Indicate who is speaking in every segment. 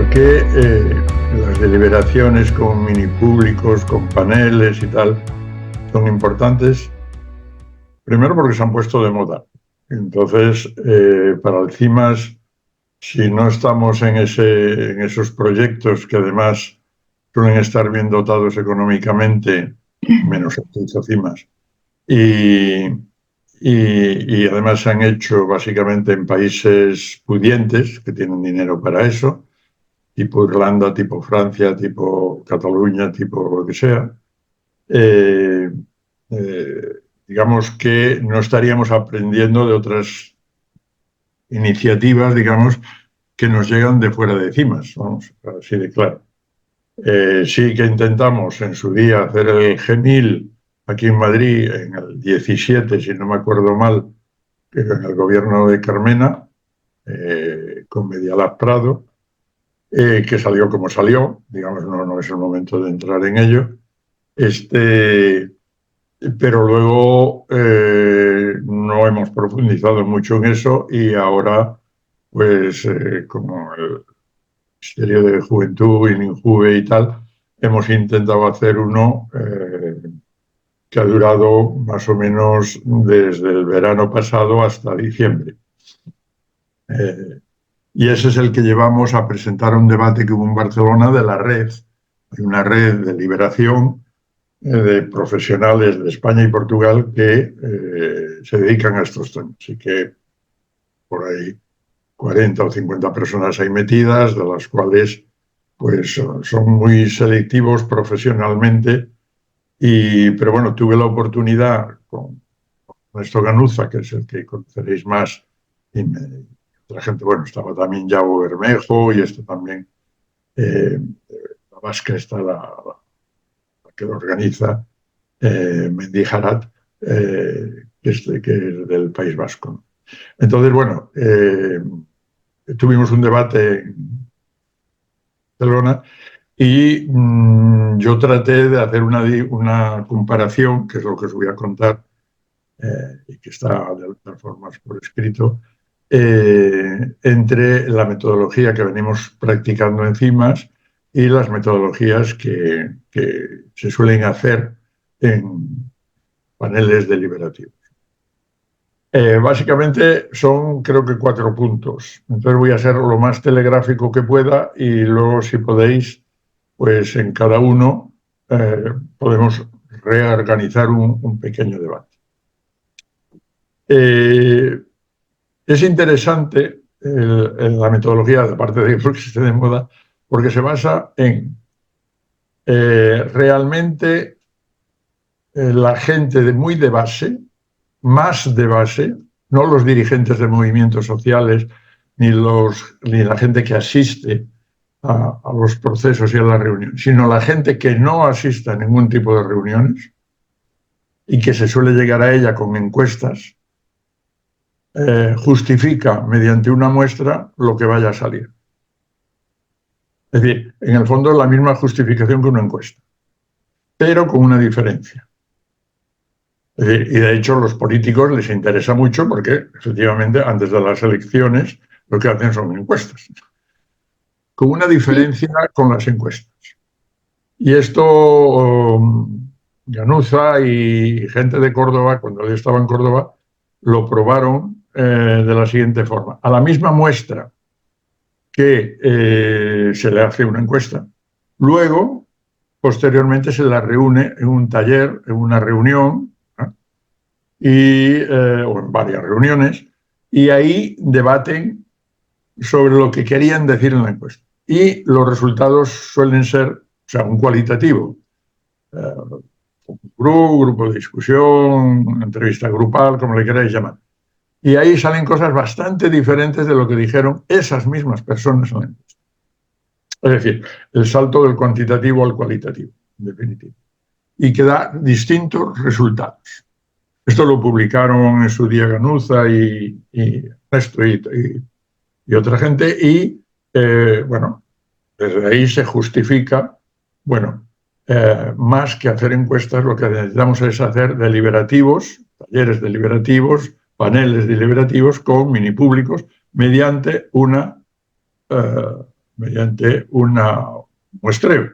Speaker 1: ¿Por qué las deliberaciones con mini públicos, con paneles y tal, son importantes? Primero porque se han puesto de moda. Entonces, para el CIMAS, si no estamos en esos proyectos que además suelen estar bien dotados económicamente, menos el CIMAS, y además se han hecho básicamente en países pudientes que tienen dinero para eso, tipo Irlanda, tipo Francia, tipo Cataluña, tipo lo que sea. Digamos que no estaríamos aprendiendo de otras iniciativas, digamos, que nos llegan de fuera de CIMAS, vamos, así de claro. Sí que intentamos en su día hacer el G1000 aquí en Madrid en el 17, si no me acuerdo mal, en el gobierno de Carmena, con Medialab Prado, que salió como salió, digamos, no es el momento de entrar en ello. Pero luego no hemos profundizado mucho en eso y ahora, pues, como el Ministerio de Juventud, y Injuve y tal, hemos intentado hacer uno que ha durado más o menos desde el verano pasado hasta diciembre. Y ese es el que llevamos a presentar un debate que hubo en Barcelona de la red. Hay una red de liberación de profesionales de España y Portugal que se dedican a estos temas. Así que por ahí 40 o 50 personas hay metidas, de las cuales pues son muy selectivos profesionalmente. Pero bueno, tuve la oportunidad con Ernesto Ganuza, que es el que conoceréis más, y otra gente, bueno, estaba también Yago Bermejo y también, la vasca está la que lo organiza, Mendy Harat, que es del País Vasco. Entonces, bueno, tuvimos un debate en Barcelona y yo traté de hacer una comparación, que es lo que os voy a contar, y que está de otras formas por escrito, entre la metodología que venimos practicando en CIMAS y las metodologías que se suelen hacer en paneles deliberativos. Básicamente son, creo que, 4 puntos. Entonces voy a ser lo más telegráfico que pueda y luego, si podéis, pues en cada uno podemos reorganizar un pequeño debate. Es interesante la metodología, aparte de que esté de moda, porque se basa en realmente la gente muy de base, más de base, no los dirigentes de movimientos sociales ni la gente que asiste a los procesos y a las reuniones, sino la gente que no asiste a ningún tipo de reuniones y que se suele llegar a ella con encuestas, justifica mediante una muestra lo que vaya a salir. Es decir, en el fondo es la misma justificación que una encuesta, pero con una diferencia. Es decir, y de hecho a los políticos les interesa mucho porque efectivamente antes de las elecciones lo que hacen son encuestas, con una diferencia con las encuestas. Y esto Ganuza y gente de Córdoba, cuando él estaba en Córdoba, lo probaron de la siguiente forma. A la misma muestra que se le hace una encuesta, luego, posteriormente, se la reúne en un taller, en una reunión, o en varias reuniones, y ahí debaten sobre lo que querían decir en la encuesta. Y los resultados suelen ser, o sea, un cualitativo, grupo de discusión, entrevista grupal, como le queráis llamar. Y ahí salen cosas bastante diferentes de lo que dijeron esas mismas personas en la encuesta. Es decir, el salto del cuantitativo al cualitativo, en definitiva. Y que da distintos resultados. Esto lo publicaron en su día Ganuza y Ernesto y otra gente. Y, bueno, desde ahí se justifica, bueno, más que hacer encuestas, lo que necesitamos es hacer deliberativos, talleres deliberativos, paneles deliberativos con mini públicos mediante una mediante un muestreo.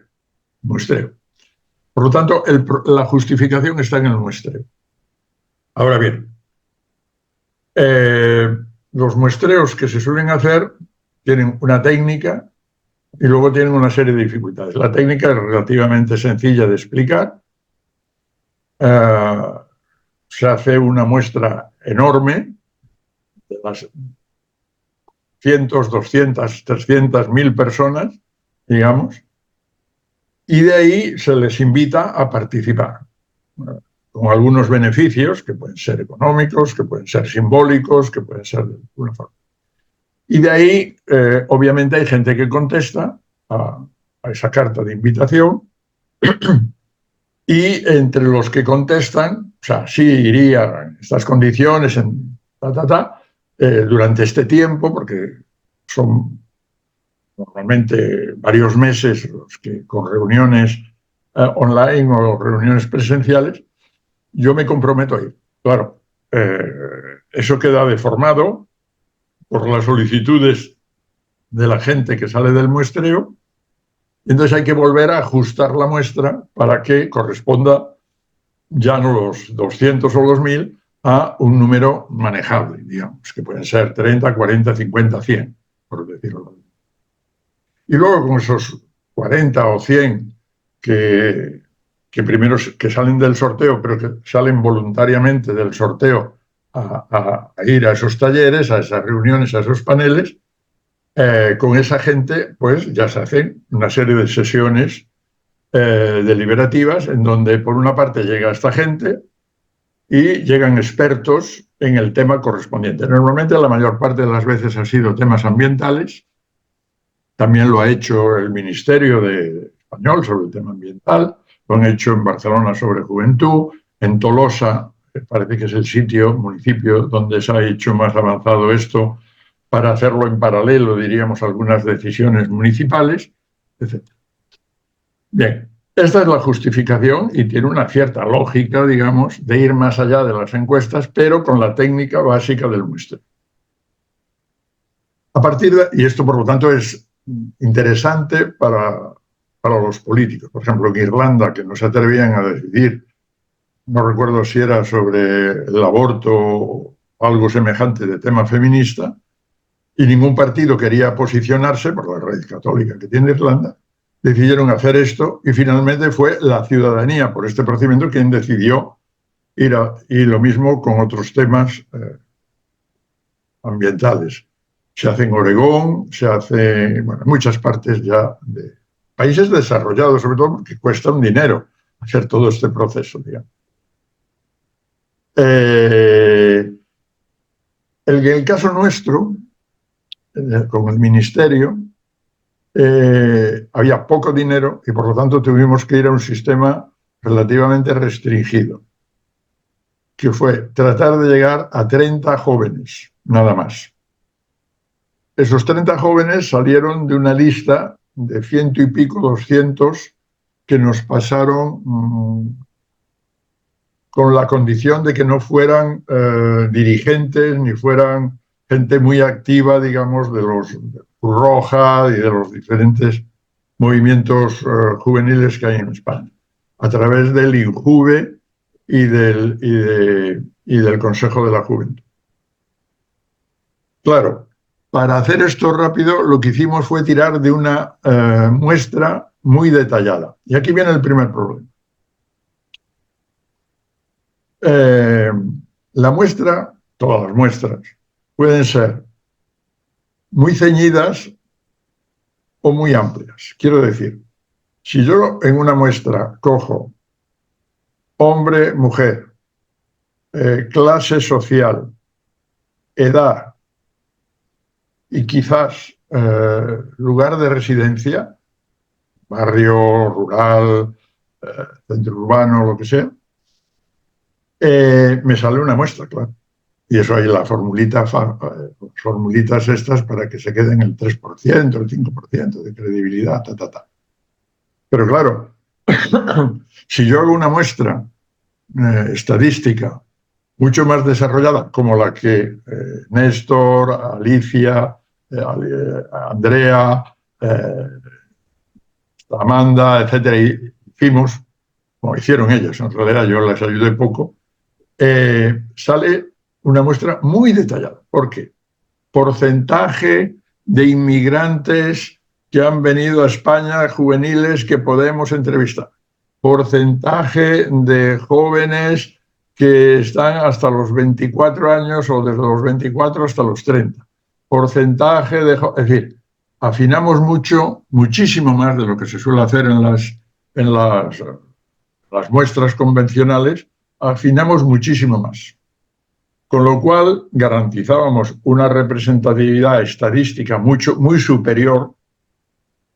Speaker 1: Por lo tanto, la justificación está en el muestreo. Ahora bien, los muestreos que se suelen hacer tienen una técnica y luego tienen una serie de dificultades. La técnica es relativamente sencilla de explicar. Se hace una muestra enorme de las cientos, 200, 300, 1000 personas, digamos, y de ahí se les invita a participar, con algunos beneficios que pueden ser económicos, que pueden ser simbólicos, que pueden ser de alguna forma. Y de ahí, obviamente, hay gente que contesta a esa carta de invitación y entre los que contestan, o sea, sí iría en estas condiciones, en durante este tiempo, porque son normalmente varios meses los que con reuniones online o reuniones presenciales, yo me comprometo a ir. Claro, eso queda deformado por las solicitudes de la gente que sale del muestreo, entonces hay que volver a ajustar la muestra para que corresponda ya no los 200 o los 1000 a un número manejable, digamos, que pueden ser 30, 40, 50, 100, por decirlo. Y luego con esos 40 o 100 que primero que salen del sorteo, pero que salen voluntariamente del sorteo a ir a esos talleres, a esas reuniones, a esos paneles, con esa gente pues ya se hacen una serie de sesiones deliberativas en donde por una parte llega esta gente y llegan expertos en el tema correspondiente. Normalmente la mayor parte de las veces han sido temas ambientales. También lo ha hecho el Ministerio español sobre el tema ambiental, lo han hecho en Barcelona sobre juventud, en Tolosa, parece que es el municipio donde se ha hecho más avanzado esto, para hacerlo en paralelo, diríamos, algunas decisiones municipales, etc. Bien, esta es la justificación y tiene una cierta lógica, digamos, de ir más allá de las encuestas, pero con la técnica básica del muestreo. A partir y esto, por lo tanto, es interesante para los políticos. Por ejemplo, en Irlanda, que no se atrevían a decidir, no recuerdo si era sobre el aborto o algo semejante de tema feminista, y ningún partido quería posicionarse, por la raíz católica que tiene Irlanda, decidieron hacer esto y finalmente fue la ciudadanía, por este procedimiento, quien decidió ir y lo mismo con otros temas ambientales. Se hace en Oregón, se hace en muchas partes ya de países desarrollados, sobre todo porque cuesta un dinero hacer todo este proceso, digamos. En el caso nuestro, con el ministerio, había poco dinero y por lo tanto tuvimos que ir a un sistema relativamente restringido, que fue tratar de llegar a 30 jóvenes, nada más. Esos 30 jóvenes salieron de una lista de 100 y pico, 200, que nos pasaron con la condición de que no fueran dirigentes ni fueran gente muy activa, digamos, de los Cruz Roja y de los diferentes movimientos juveniles que hay en España, a través del INJUVE y del Consejo de la Juventud. Claro, para hacer esto rápido, lo que hicimos fue tirar de una muestra muy detallada. Y aquí viene el primer problema. La muestra, todas las muestras, pueden ser muy ceñidas o muy amplias. Quiero decir, si yo en una muestra cojo hombre, mujer, clase social, edad y quizás lugar de residencia, barrio, rural, centro urbano, lo que sea, me sale una muestra, claro. Y eso hay las formulitas estas para que se queden el 3%, el 5% de credibilidad, Pero claro, si yo hago una muestra estadística mucho más desarrollada, como la que Néstor, Alicia, Andrea, Amanda, etcétera, y hicimos, como hicieron ellas, en realidad yo les ayudé poco, sale una muestra muy detallada. ¿Por qué? Porcentaje de inmigrantes que han venido a España, juveniles, que podemos entrevistar. Porcentaje de jóvenes que están hasta los 24 años o desde los 24 hasta los 30. Porcentaje de... Es decir, afinamos mucho, muchísimo más de lo que se suele hacer en las muestras convencionales, afinamos muchísimo más. Con lo cual garantizábamos una representatividad estadística muy superior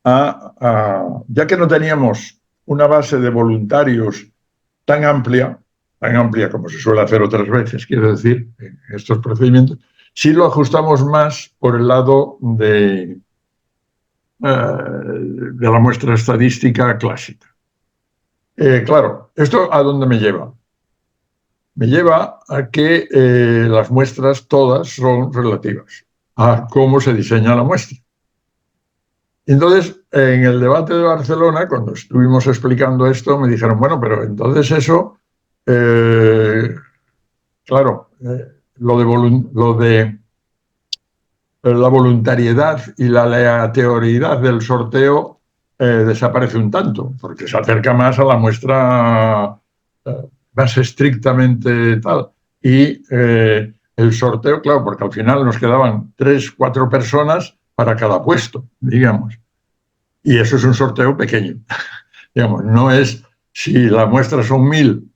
Speaker 1: ya que no teníamos una base de voluntarios tan amplia como se suele hacer otras veces, quiero decir, en estos procedimientos, sí lo ajustamos más por el lado de la muestra estadística clásica. Claro, ¿esto a dónde me lleva? Me lleva a que las muestras todas son relativas a cómo se diseña la muestra. Entonces, en el debate de Barcelona, cuando estuvimos explicando esto, me dijeron, bueno, pero entonces eso, claro, lo de la voluntariedad y la aleatoriedad del sorteo desaparece un tanto, porque se acerca más a la muestra más estrictamente tal. Y el sorteo, claro, porque al final nos quedaban 3, 4 personas para cada puesto, digamos. Y eso es un sorteo pequeño. Digamos, no es si la muestra son 1000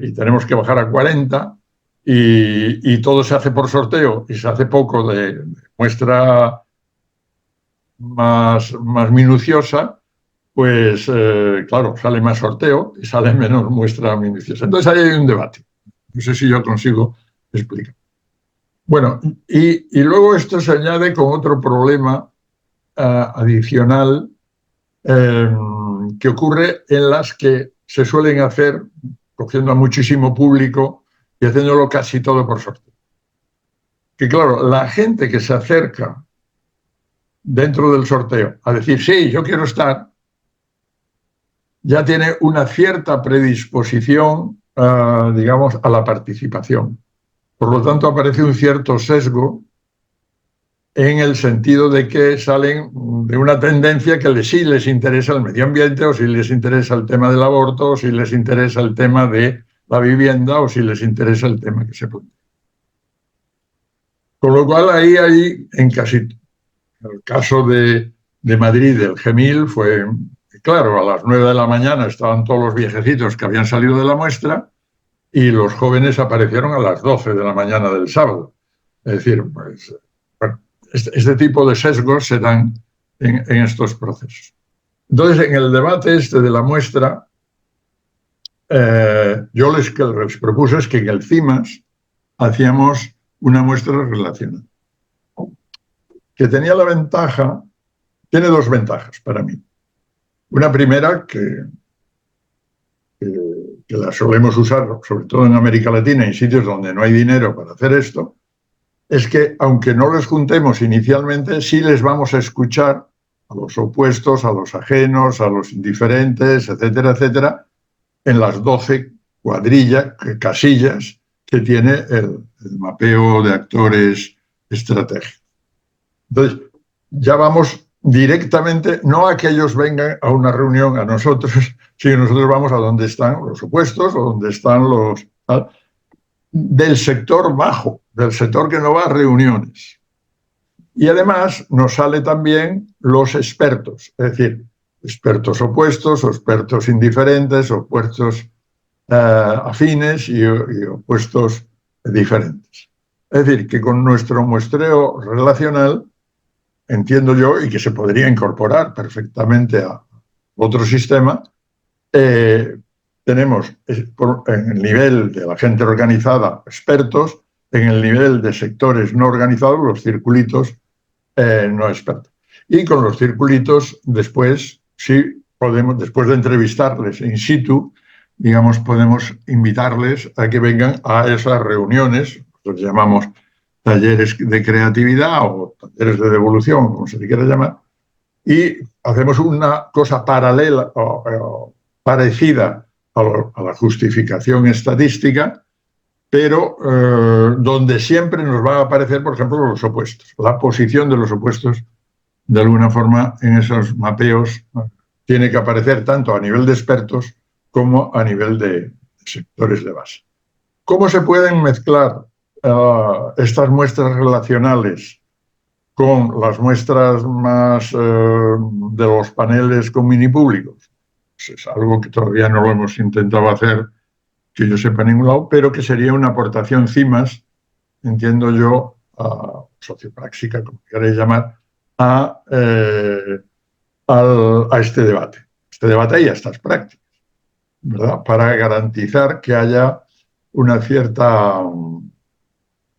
Speaker 1: y tenemos que bajar a 40 y todo se hace por sorteo y se hace poco de muestra más minuciosa, pues claro, sale más sorteo y sale menos muestra minuciosa. Entonces ahí hay un debate. No sé si yo consigo explicar. Bueno, y luego esto se añade con otro problema adicional que ocurre en las que se suelen hacer, cogiendo a muchísimo público y haciéndolo casi todo por sorteo. Que claro, la gente que se acerca dentro del sorteo a decir, sí, yo quiero estar, ya tiene una cierta predisposición, digamos, a la participación. Por lo tanto, aparece un cierto sesgo en el sentido de que salen de una tendencia que sí les interesa el medio ambiente, o si les interesa el tema del aborto, o si les interesa el tema de la vivienda, o si les interesa el tema que se plantea. Con lo cual, ahí en casi el caso de Madrid, del Gemil, fue claro, a las 9 de la mañana estaban todos los viejecitos que habían salido de la muestra y los jóvenes aparecieron a las 12 de la mañana del sábado. Es decir, pues, bueno, este tipo de sesgos se dan en estos procesos. Entonces, en el debate de la muestra, yo les propuse es que en el CIMAS hacíamos una muestra relacional, que tenía la ventaja, tiene 2 ventajas para mí. Una primera, que la solemos usar, sobre todo en América Latina, en sitios donde no hay dinero para hacer esto, es que aunque no les juntemos inicialmente, sí les vamos a escuchar a los opuestos, a los ajenos, a los indiferentes, etcétera, etcétera, en las 12 casillas que tiene el mapeo de actores estratégicos. Entonces, ya vamos directamente, no a que ellos vengan a una reunión a nosotros, sino nosotros vamos a donde están los opuestos o donde están los... del sector bajo, del sector que no va a reuniones. Y además nos sale también los expertos, es decir, expertos opuestos, o expertos indiferentes, opuestos afines y opuestos diferentes. Es decir, que con nuestro muestreo relacional, entiendo yo, y que se podría incorporar perfectamente a otro sistema, tenemos en el nivel de la gente organizada expertos, en el nivel de sectores no organizados los circulitos no expertos. Y con los circulitos después, sí podemos, después de entrevistarles in situ, digamos, podemos invitarles a que vengan a esas reuniones, los llamamos talleres de creatividad o talleres de devolución, como se le quiera llamar, y hacemos una cosa paralela o parecida a la justificación estadística, pero donde siempre nos va a aparecer, por ejemplo, los opuestos. La posición de los opuestos, de alguna forma, en esos mapeos tiene que aparecer tanto a nivel de expertos como a nivel de sectores de base. ¿Cómo se pueden mezclar estas muestras relacionales con las muestras más de los paneles con mini públicos? Pues es algo que todavía no lo hemos intentado hacer, que yo sepa, en ningún lado, pero que sería una aportación CIMAS, entiendo yo, sociopráctica, como queréis llamar, a este debate. Este debate y a estas prácticas, ¿verdad? Para garantizar que haya una cierta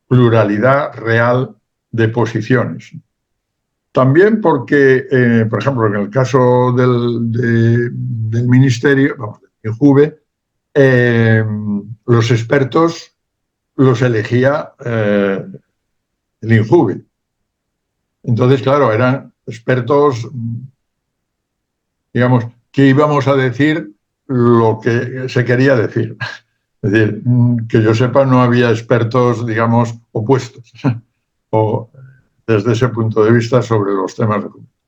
Speaker 1: pluralidad real de posiciones. También porque, por ejemplo, en el caso del Ministerio, vamos, del INJUVE, los expertos los elegía el INJUVE. Entonces, claro, eran expertos, digamos, que íbamos a decir lo que se quería decir. Es decir, que yo sepa, no había expertos, digamos, opuestos o desde ese punto de vista sobre los temas de comunicación.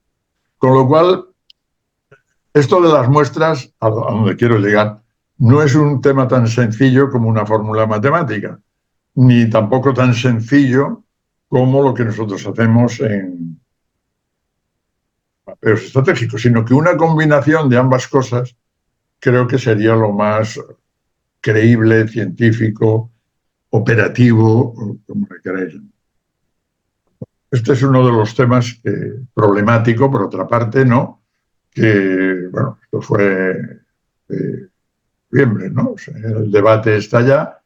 Speaker 1: Con lo cual, esto de las muestras, a donde quiero llegar, no es un tema tan sencillo como una fórmula matemática, ni tampoco tan sencillo como lo que nosotros hacemos en mapeos estratégicos, sino que una combinación de ambas cosas creo que sería lo más creíble, científico, operativo, como le queráis. Este es uno de los temas problemático, por otra parte, ¿no? Que, bueno, esto fue noviembre, ¿no? O sea, el debate está allá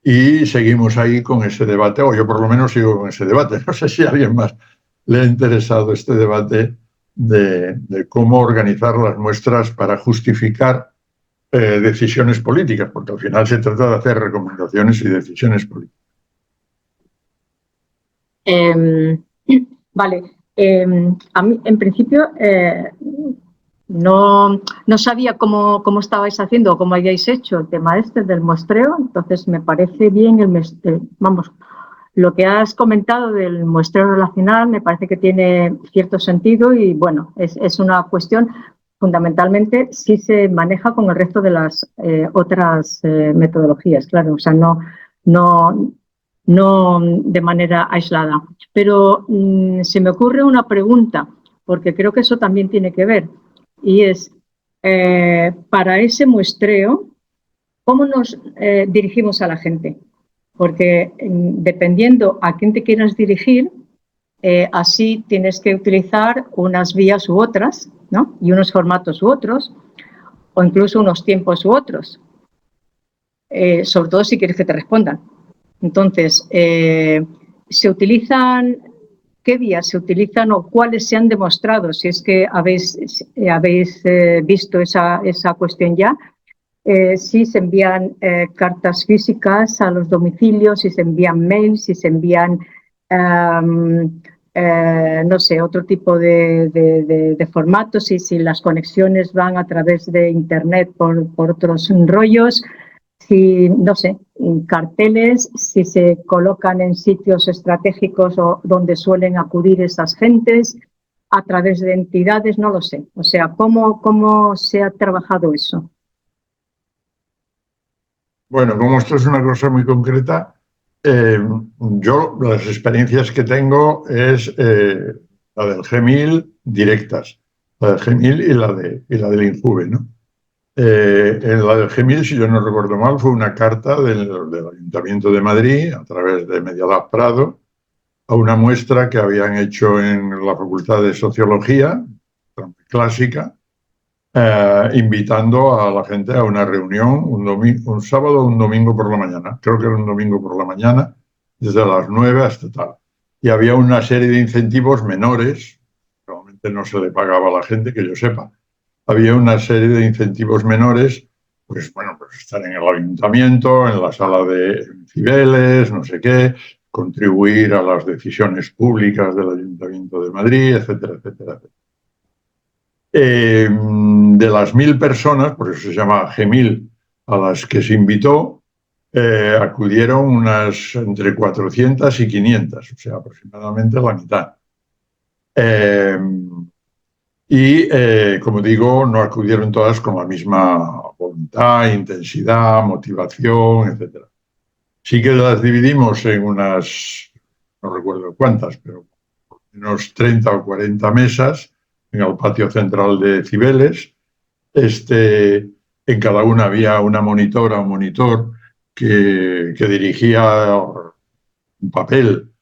Speaker 1: y seguimos ahí con ese debate, o yo por lo menos sigo con ese debate. No sé si a alguien más le ha interesado este debate de cómo organizar las muestras para justificar decisiones políticas, porque al final se trata de hacer recomendaciones y decisiones políticas.
Speaker 2: Vale. A mí, en principio, no sabía cómo estabais haciendo o cómo habíais hecho el tema este del muestreo, entonces me parece bien vamos, lo que has comentado del muestreo relacional me parece que tiene cierto sentido y, bueno, es una cuestión fundamentalmente si se maneja con el resto de las otras metodologías, claro, o sea, no de manera aislada. Pero se me ocurre una pregunta, porque creo que eso también tiene que ver, y es, para ese muestreo, ¿cómo nos dirigimos a la gente? Porque dependiendo a quién te quieras dirigir, así tienes que utilizar unas vías u otras, ¿no? Y unos formatos u otros, o incluso unos tiempos u otros, sobre todo si quieres que te respondan. Entonces, ¿se utilizan, qué vías se utilizan o cuáles se han demostrado? Si es que habéis visto esa cuestión ya. Si se envían cartas físicas a los domicilios, si se envían mails, si se envían, no sé, otro tipo de formatos, si las conexiones van a través de Internet por otros rollos, si, no sé, carteles, si se colocan en sitios estratégicos o donde suelen acudir esas gentes, a través de entidades, no lo sé. O sea, ¿cómo se ha trabajado eso?
Speaker 1: Bueno, como esto es una cosa muy concreta, yo las experiencias que tengo es la del GMIL directas, la del GMIL y la del INJUVE, ¿no? En la del GMIL, si yo no recuerdo mal, fue una carta del Ayuntamiento de Madrid, a través de Medialab Prado, a una muestra que habían hecho en la Facultad de Sociología, clásica, invitando a la gente a una reunión un sábado o un domingo por la mañana. Creo que era un domingo por la mañana, desde las 9 hasta tal. Y había una serie de incentivos menores, normalmente no se le pagaba a la gente, que yo sepa. Había una serie de incentivos menores, pues bueno, pues estar en el ayuntamiento, en la sala de Cibeles, no sé qué, contribuir a las decisiones públicas del Ayuntamiento de Madrid, etcétera, etcétera, etcétera. De las 1000 personas, por eso se llama G1000, a las que se invitó, acudieron unas entre 400 y 500, o sea, aproximadamente la mitad. Como digo, no acudieron todas con la misma voluntad, intensidad, motivación, etc. Sí que las dividimos en unas, no recuerdo cuántas, pero unos 30 o 40 mesas en el patio central de Cibeles. En cada una había una monitora o monitor que dirigía un papel.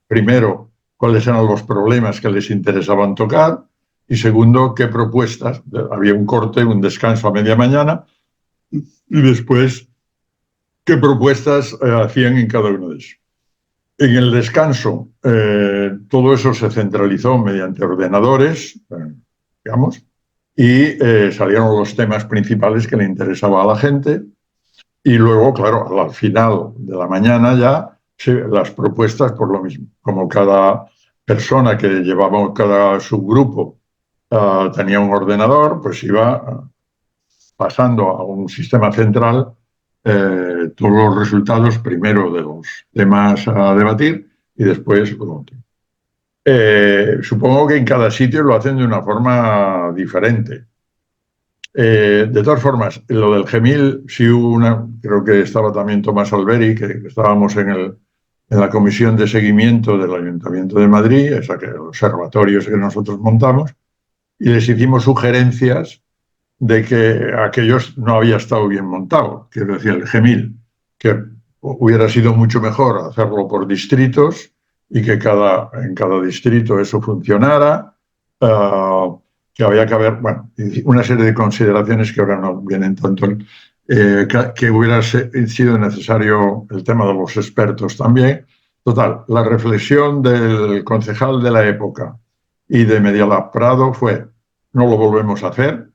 Speaker 1: Primero, cuáles eran los problemas que les interesaban tocar y segundo, qué propuestas. Había un corte, un descanso a media mañana y después qué propuestas hacían en cada uno de esos. En el descanso, todo eso se centralizó mediante ordenadores, digamos, y salieron los temas principales que le interesaba a la gente. Y luego, claro, al final de la mañana ya las propuestas por lo mismo. Como cada persona que llevaba cada subgrupo tenía un ordenador, pues iba pasando a un sistema central todos los resultados, primero de los temas a debatir y después lo otro. Supongo que en cada sitio lo hacen de una forma diferente. De todas formas, lo del G1000, sí hubo una, creo que estaba también Tomás Alberi, que estábamos en la comisión de seguimiento del Ayuntamiento de Madrid, esa que el observatorio que nosotros montamos, y les hicimos sugerencias de que aquellos no había estado bien montado, quiero decir, el G1000, que hubiera sido mucho mejor hacerlo por distritos y que en cada distrito eso funcionara, que había que haber, bueno, una serie de consideraciones que ahora no vienen tanto, que hubiera sido necesario el tema de los expertos también. Total, la reflexión del concejal de la época y de Medialab Prado fue, no lo volvemos a hacer,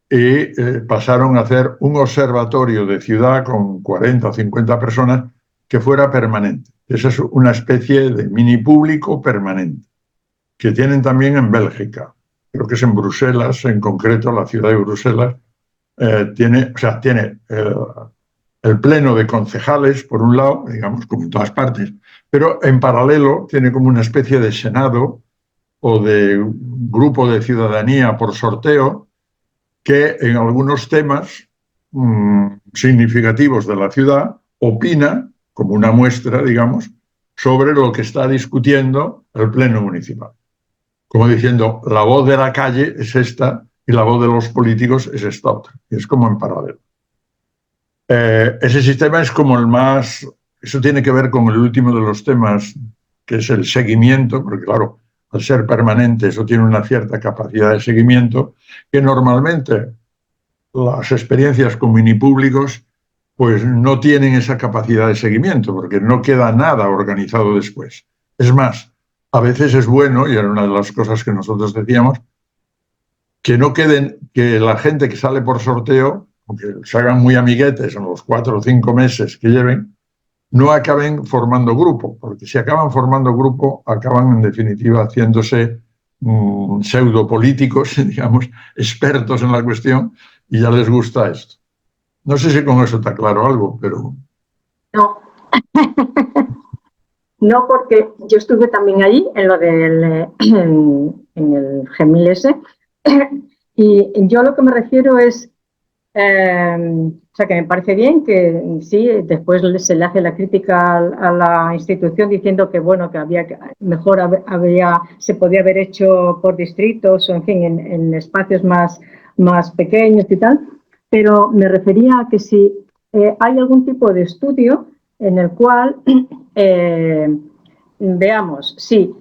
Speaker 1: y pasaron a hacer un observatorio de ciudad con 40 o 50 personas que fuera permanente. Esa es una especie de mini público permanente, que tienen también en Bélgica. Creo que es en Bruselas, en concreto la ciudad de Bruselas, tiene el pleno de concejales, por un lado, digamos, como en todas partes, pero en paralelo tiene como una especie de senado o de grupo de ciudadanía por sorteo que en algunos temas significativos de la ciudad opina, como una muestra, digamos, sobre lo que está discutiendo el pleno municipal. Como diciendo, la voz de la calle es esta y la voz de los políticos es esta otra. Y es como en paralelo. Ese sistema es como el más... Eso tiene que ver con el último de los temas, que es el seguimiento, porque claro, al ser permanente eso tiene una cierta capacidad de seguimiento, que normalmente las experiencias con minipúblicos pues no tienen esa capacidad de seguimiento, porque no queda nada organizado después. Es más, a veces es bueno, y era una de las cosas que nosotros decíamos, que no queden, que la gente que sale por sorteo, aunque se hagan muy amiguetes en los 4 o 5 meses que lleven, no acaben formando grupo, porque si acaban formando grupo, acaban en definitiva haciéndose pseudopolíticos, digamos, expertos en la cuestión, y ya les gusta esto. No sé si con eso está claro algo, pero...
Speaker 2: No. No, porque yo estuve también allí en lo del en el G1000S y yo lo que me refiero es, o sea, que me parece bien que sí, después se le hace la crítica a la institución diciendo que bueno, que mejor se podía haber hecho por distritos o en fin, en espacios más pequeños y tal, pero me refería a que si hay algún tipo de estudio en el cual veamos si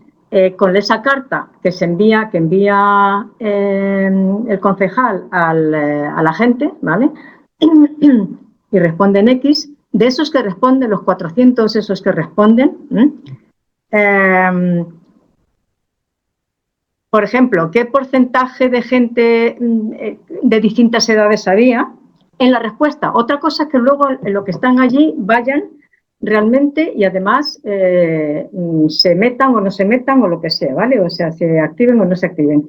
Speaker 2: con esa carta que envía el concejal a la gente, ¿vale? Y responden X, de esos que responden, los 400 esos que responden, por ejemplo, ¿qué porcentaje de gente de distintas edades había? En la respuesta. Otra cosa es que luego en lo que están allí vayan realmente y además se metan o no se metan o lo que sea, ¿vale? O sea, se activen o no se activen.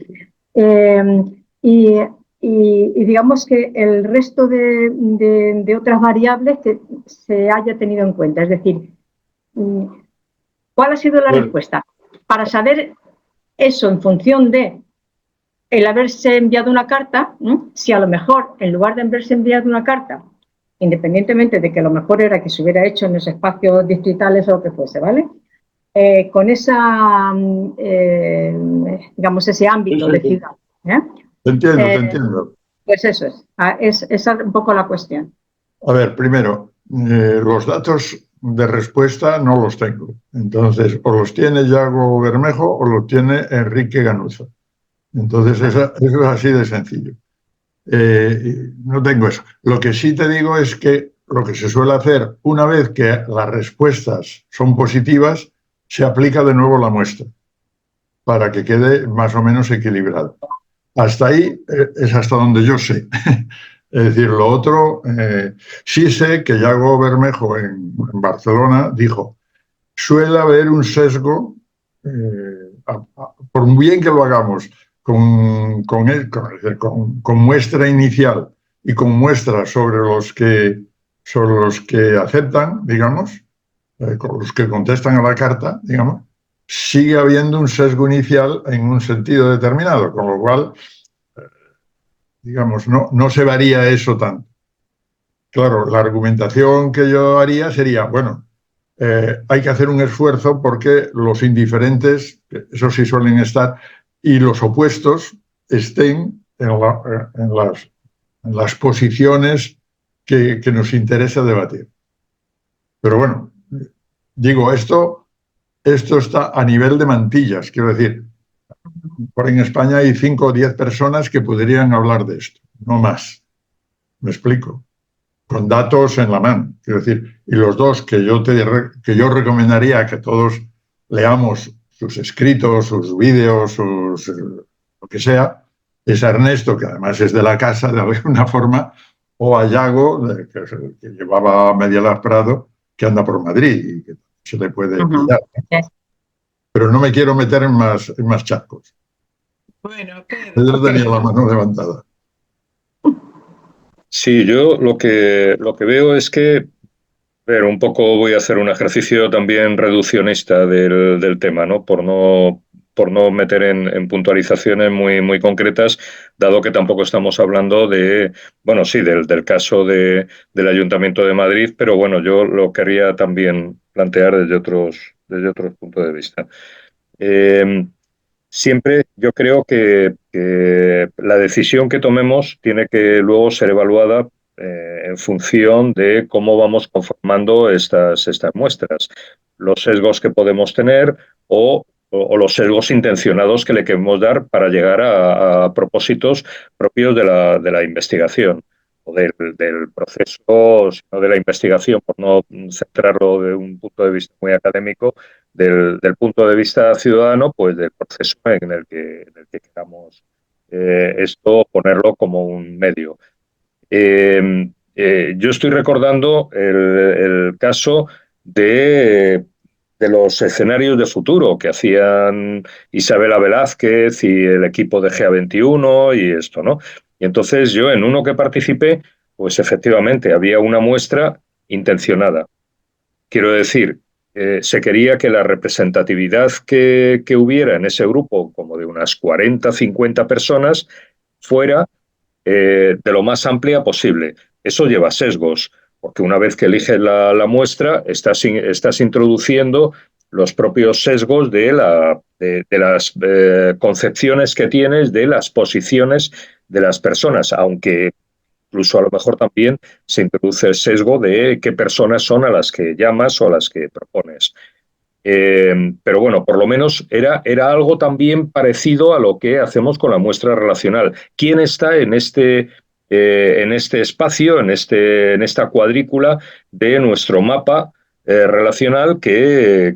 Speaker 2: Y digamos que el resto de otras variables que se haya tenido en cuenta. Es decir, ¿cuál ha sido la respuesta? Para saber eso en función de el haberse enviado una carta, si a lo mejor en lugar de haberse enviado una carta, independientemente de que lo mejor era que se hubiera hecho en los espacios distritales o lo que fuese, ¿vale? Con esa, digamos, ese ámbito de ciudad.
Speaker 1: Te entiendo.
Speaker 2: Pues eso es un poco la cuestión.
Speaker 1: A ver, primero, los datos de respuesta no los tengo. Entonces, o los tiene Yago Bermejo o los tiene Enrique Ganuza. Entonces, eso es así de sencillo. No tengo eso. Lo que sí te digo es que lo que se suele hacer una vez que las respuestas son positivas, se aplica de nuevo la muestra para que quede más o menos equilibrado. Hasta ahí es hasta donde yo sé. Es decir, lo otro, sí sé que Yago Bermejo en Barcelona dijo, suele haber un sesgo, por muy bien que lo hagamos, con muestra inicial y con muestras sobre los que aceptan, digamos, con los que contestan a la carta, digamos, sigue habiendo un sesgo inicial en un sentido determinado, con lo cual, digamos, no se varía eso tanto. Claro, la argumentación que yo haría sería, bueno, hay que hacer un esfuerzo porque los indiferentes, eso sí suelen estar, y los opuestos estén en las posiciones que nos interesa debatir. Pero bueno, digo, esto está a nivel de mantillas, quiero decir, por en España hay 5 o 10 personas que podrían hablar de esto, no más. ¿Me explico? Con datos en la mano, quiero decir, y los dos que yo recomendaría que todos leamos sus escritos, sus vídeos, lo que sea, es a Ernesto, que además es de la casa de alguna forma, o a Yago, que llevaba Medielas Prado, que anda por Madrid y que se le puede pillar. Pero no me quiero meter en más charcos.
Speaker 3: Bueno,
Speaker 1: Pedro tenía la mano levantada.
Speaker 4: Sí, yo lo que veo es que, pero un poco voy a hacer un ejercicio también reduccionista del tema, ¿no? Por no meter en puntualizaciones muy concretas, dado que tampoco estamos hablando de, bueno, sí, del caso del Ayuntamiento de Madrid, pero bueno, yo lo querría también plantear desde otros puntos de vista. Siempre yo creo que la decisión que tomemos tiene que luego ser evaluada en función de cómo vamos conformando estas muestras, los sesgos que podemos tener o los sesgos intencionados que le queremos dar para llegar a propósitos propios de la investigación o del proceso, sino de la investigación, por no centrarlo de un punto de vista muy académico, del punto de vista ciudadano, pues del proceso en el que queramos esto ponerlo como un medio. Yo estoy recordando el caso de los escenarios de futuro que hacían Isabela Velázquez y el equipo de GA21 y esto, ¿no? Y entonces yo en uno que participé, pues efectivamente había una muestra intencionada. Quiero decir, se quería que la representatividad que hubiera en ese grupo, como de unas 40, 50 personas, fuera de lo más amplia posible. Eso lleva sesgos, porque una vez que eliges la muestra, estás introduciendo los propios sesgos de las concepciones que tienes de las posiciones de las personas, aunque incluso a lo mejor también se introduce el sesgo de qué personas son a las que llamas o a las que propones. Pero bueno, por lo menos era algo también parecido a lo que hacemos con la muestra relacional. ¿Quién está en este espacio, en esta cuadrícula de nuestro mapa relacional donde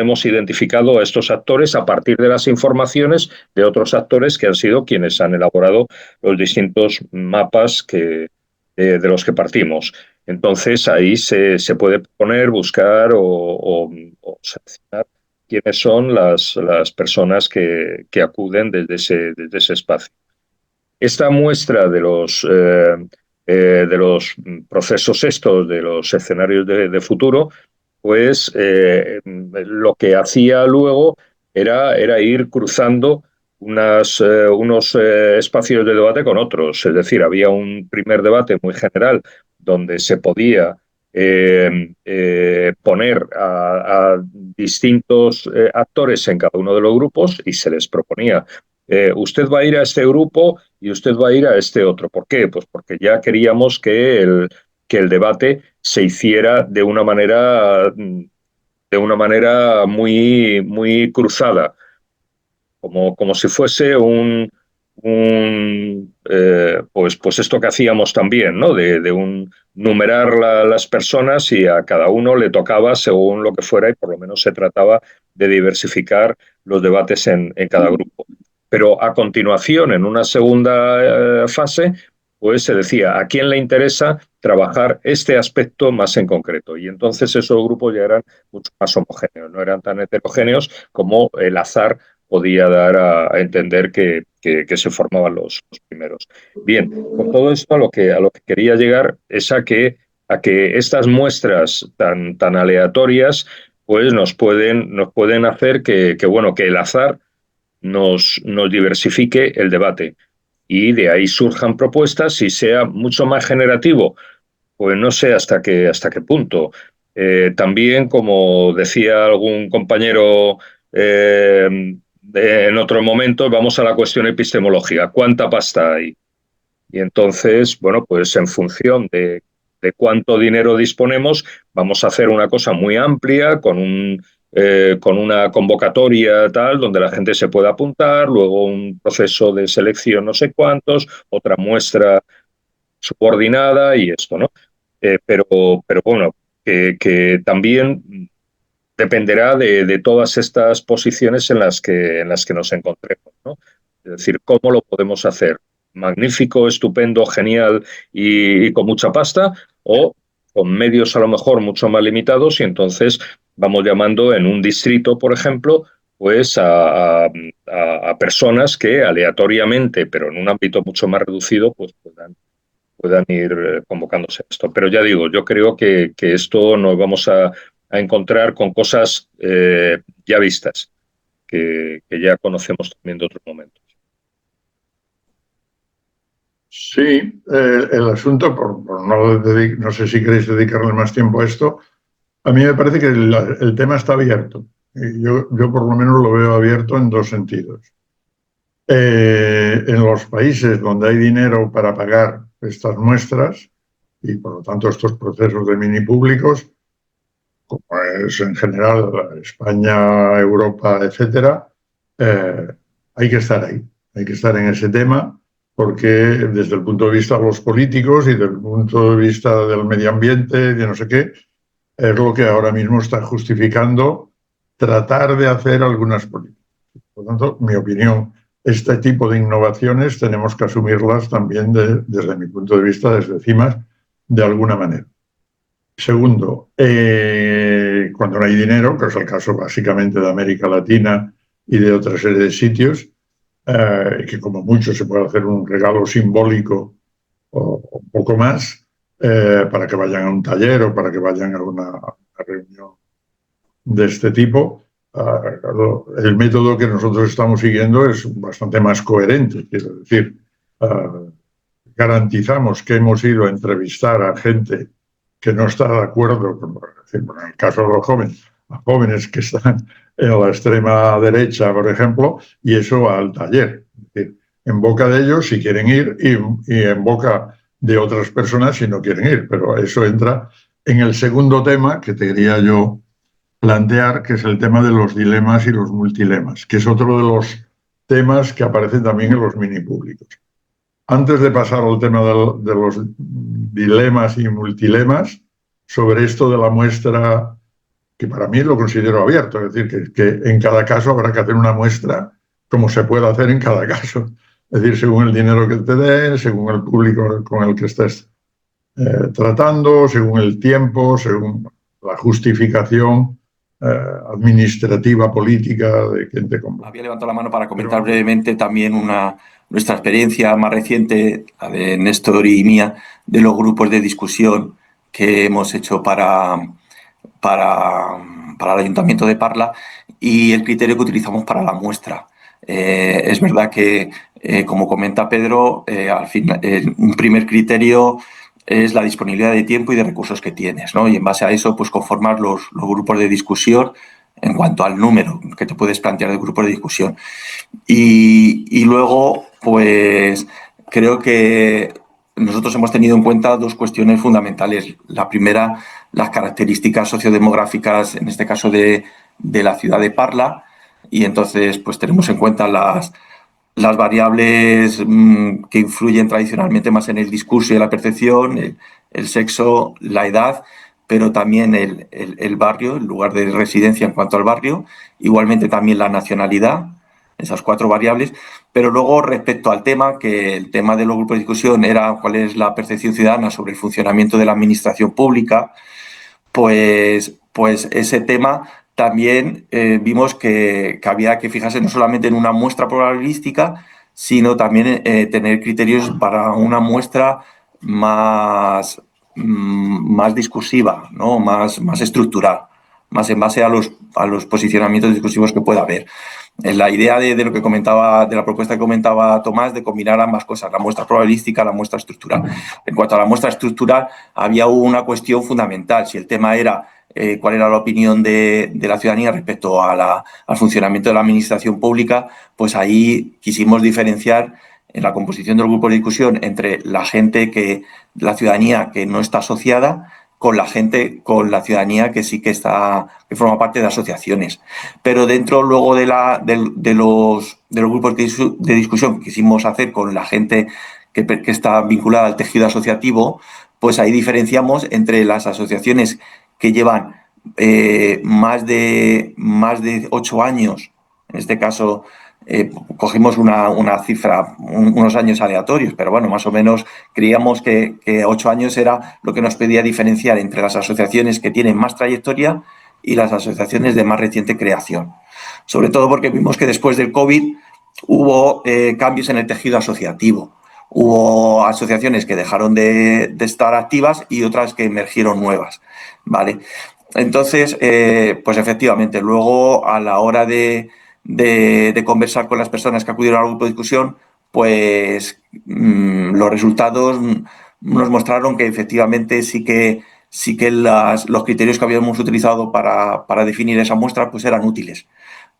Speaker 4: hemos identificado a estos actores a partir de las informaciones de otros actores que han sido quienes han elaborado los distintos mapas de los que partimos? Entonces ahí se puede poner, buscar o seleccionar quiénes son las personas que acuden desde ese espacio. Esta muestra de los procesos estos, de los escenarios de futuro, pues lo que hacía luego era ir cruzando unos espacios de debate con otros. Es decir, había un primer debate muy general donde se podía poner a distintos actores en cada uno de los grupos y se les proponía usted va a ir a este grupo y usted va a ir a este otro. ¿Por qué? Pues porque ya queríamos que el debate se hiciera de una manera muy, muy cruzada, como si fuese pues esto que hacíamos también, ¿no? De numerar las personas y a cada uno le tocaba según lo que fuera y por lo menos se trataba de diversificar los debates en cada grupo. Pero a continuación, en una segunda fase, pues se decía a quién le interesa trabajar este aspecto más en concreto. Y entonces esos grupos ya eran mucho más homogéneos, no eran tan heterogéneos como el azar podía dar a entender que se formaban los primeros. Bien, con todo esto a lo que quería llegar es a que estas muestras tan aleatorias pues nos pueden hacer que el azar nos diversifique el debate y de ahí surjan propuestas y sea mucho más generativo. Pues no sé hasta qué punto. También, como decía algún compañero en otro momento, vamos a la cuestión epistemológica. ¿Cuánta pasta hay? Y entonces, bueno, pues en función de cuánto dinero disponemos, vamos a hacer una cosa muy amplia con una convocatoria tal, donde la gente se pueda apuntar, luego un proceso de selección no sé cuántos, otra muestra subordinada y esto, ¿no? Pero bueno, que también dependerá de todas estas posiciones en las que nos encontremos, ¿no? Es decir, ¿cómo lo podemos hacer? Magnífico, estupendo, genial y con mucha pasta, o con medios a lo mejor mucho más limitados y entonces vamos llamando en un distrito, por ejemplo, pues a personas que aleatoriamente, pero en un ámbito mucho más reducido, pues puedan ir convocándose a esto. Pero ya digo, yo creo que esto nos vamos a encontrar con cosas ya vistas, que ya conocemos también de otros momentos.
Speaker 1: Sí, el asunto, por no sé si queréis dedicarle más tiempo a esto, a mí me parece que el tema está abierto. Yo por lo menos lo veo abierto en dos sentidos. En los países donde hay dinero para pagar estas muestras y por lo tanto estos procesos de mini públicos, como es en general España, Europa, etcétera, hay que estar ahí, hay que estar en ese tema, porque desde el punto de vista de los políticos y desde el punto de vista del medio ambiente, de no sé qué, es lo que ahora mismo está justificando tratar de hacer algunas políticas. Por lo tanto, mi opinión, este tipo de innovaciones tenemos que asumirlas también desde mi punto de vista, desde CIMAS, de alguna manera. Segundo, cuando no hay dinero, que es el caso básicamente de América Latina y de otra serie de sitios, que como mucho se puede hacer un regalo simbólico o un poco más, para que vayan a un taller o para que vayan a una reunión de este tipo. El método que nosotros estamos siguiendo es bastante más coherente, quiero decir, garantizamos que hemos ido a entrevistar a gente que no está de acuerdo, en el caso de los jóvenes, a jóvenes que están en la extrema derecha, por ejemplo, y eso va al taller. Es decir, en boca de ellos si quieren ir y en boca de otras personas si no quieren ir, pero eso entra en el segundo tema que te quería yo plantear, que es el tema de los dilemas y los multilemas, que es otro de los temas que aparecen también en los mini públicos. Antes de pasar al tema de los dilemas y multilemas, sobre esto de la muestra, que para mí lo considero abierto, es decir, que en cada caso habrá que hacer una muestra como se puede hacer en cada caso. Es decir, según el dinero que te den, según el público con el que estés tratando, según el tiempo, según la justificación administrativa, política de quien te convoca.
Speaker 3: Había levantado la mano para comentar brevemente también nuestra experiencia más reciente, la de Néstor y mía, de los grupos de discusión que hemos hecho para el Ayuntamiento de Parla y el criterio que utilizamos para la muestra. Es verdad que, como comenta Pedro, al final, un primer criterio es la disponibilidad de tiempo y de recursos que tienes, ¿no? Y en base a eso, pues conformar los grupos de discusión en cuanto al número que te puedes plantear de grupos de discusión. Y luego, pues creo que nosotros hemos tenido en cuenta dos cuestiones fundamentales. La primera, las características sociodemográficas, en este caso de la ciudad de Parla, y entonces pues tenemos en cuenta las variables que influyen tradicionalmente más en el discurso y en la percepción, el sexo, la edad, pero también el barrio, el lugar de residencia en cuanto al barrio, igualmente también la nacionalidad, esas 4 variables. Pero luego, respecto al tema, que el tema de los grupos de discusión era cuál es la percepción ciudadana sobre el funcionamiento de la administración pública, pues ese tema también vimos que había que fijarse no solamente en una muestra probabilística, sino también tener criterios para una muestra más discursiva, ¿no? más estructural, más en base a los posicionamientos discursivos que pueda haber. La idea de lo que comentaba, de la propuesta que comentaba Tomás, de combinar ambas cosas, la muestra probabilística y la muestra estructural. En cuanto a la muestra estructural, había una cuestión fundamental. Si el tema era cuál era la opinión de la ciudadanía respecto al funcionamiento de la administración pública, pues ahí quisimos diferenciar en la composición del grupo de discusión entre la ciudadanía que no está asociada, con la ciudadanía que sí que forma parte de asociaciones. Pero dentro luego de los grupos de discusión que quisimos hacer con la gente que está vinculada al tejido asociativo, pues ahí diferenciamos entre las asociaciones que llevan más de 8 años, en este caso cogimos una cifra, unos años aleatorios, pero bueno, más o menos creíamos que 8 años era lo que nos pedía diferenciar entre las asociaciones que tienen más trayectoria y las asociaciones de más reciente creación. Sobre todo porque vimos que después del COVID hubo cambios en el tejido asociativo. Hubo asociaciones que dejaron de estar activas y otras que emergieron nuevas, ¿vale? Entonces, pues efectivamente, luego a la hora de conversar con las personas que acudieron al grupo de discusión, pues los resultados nos mostraron que efectivamente sí que los criterios que habíamos utilizado para definir esa muestra pues eran útiles.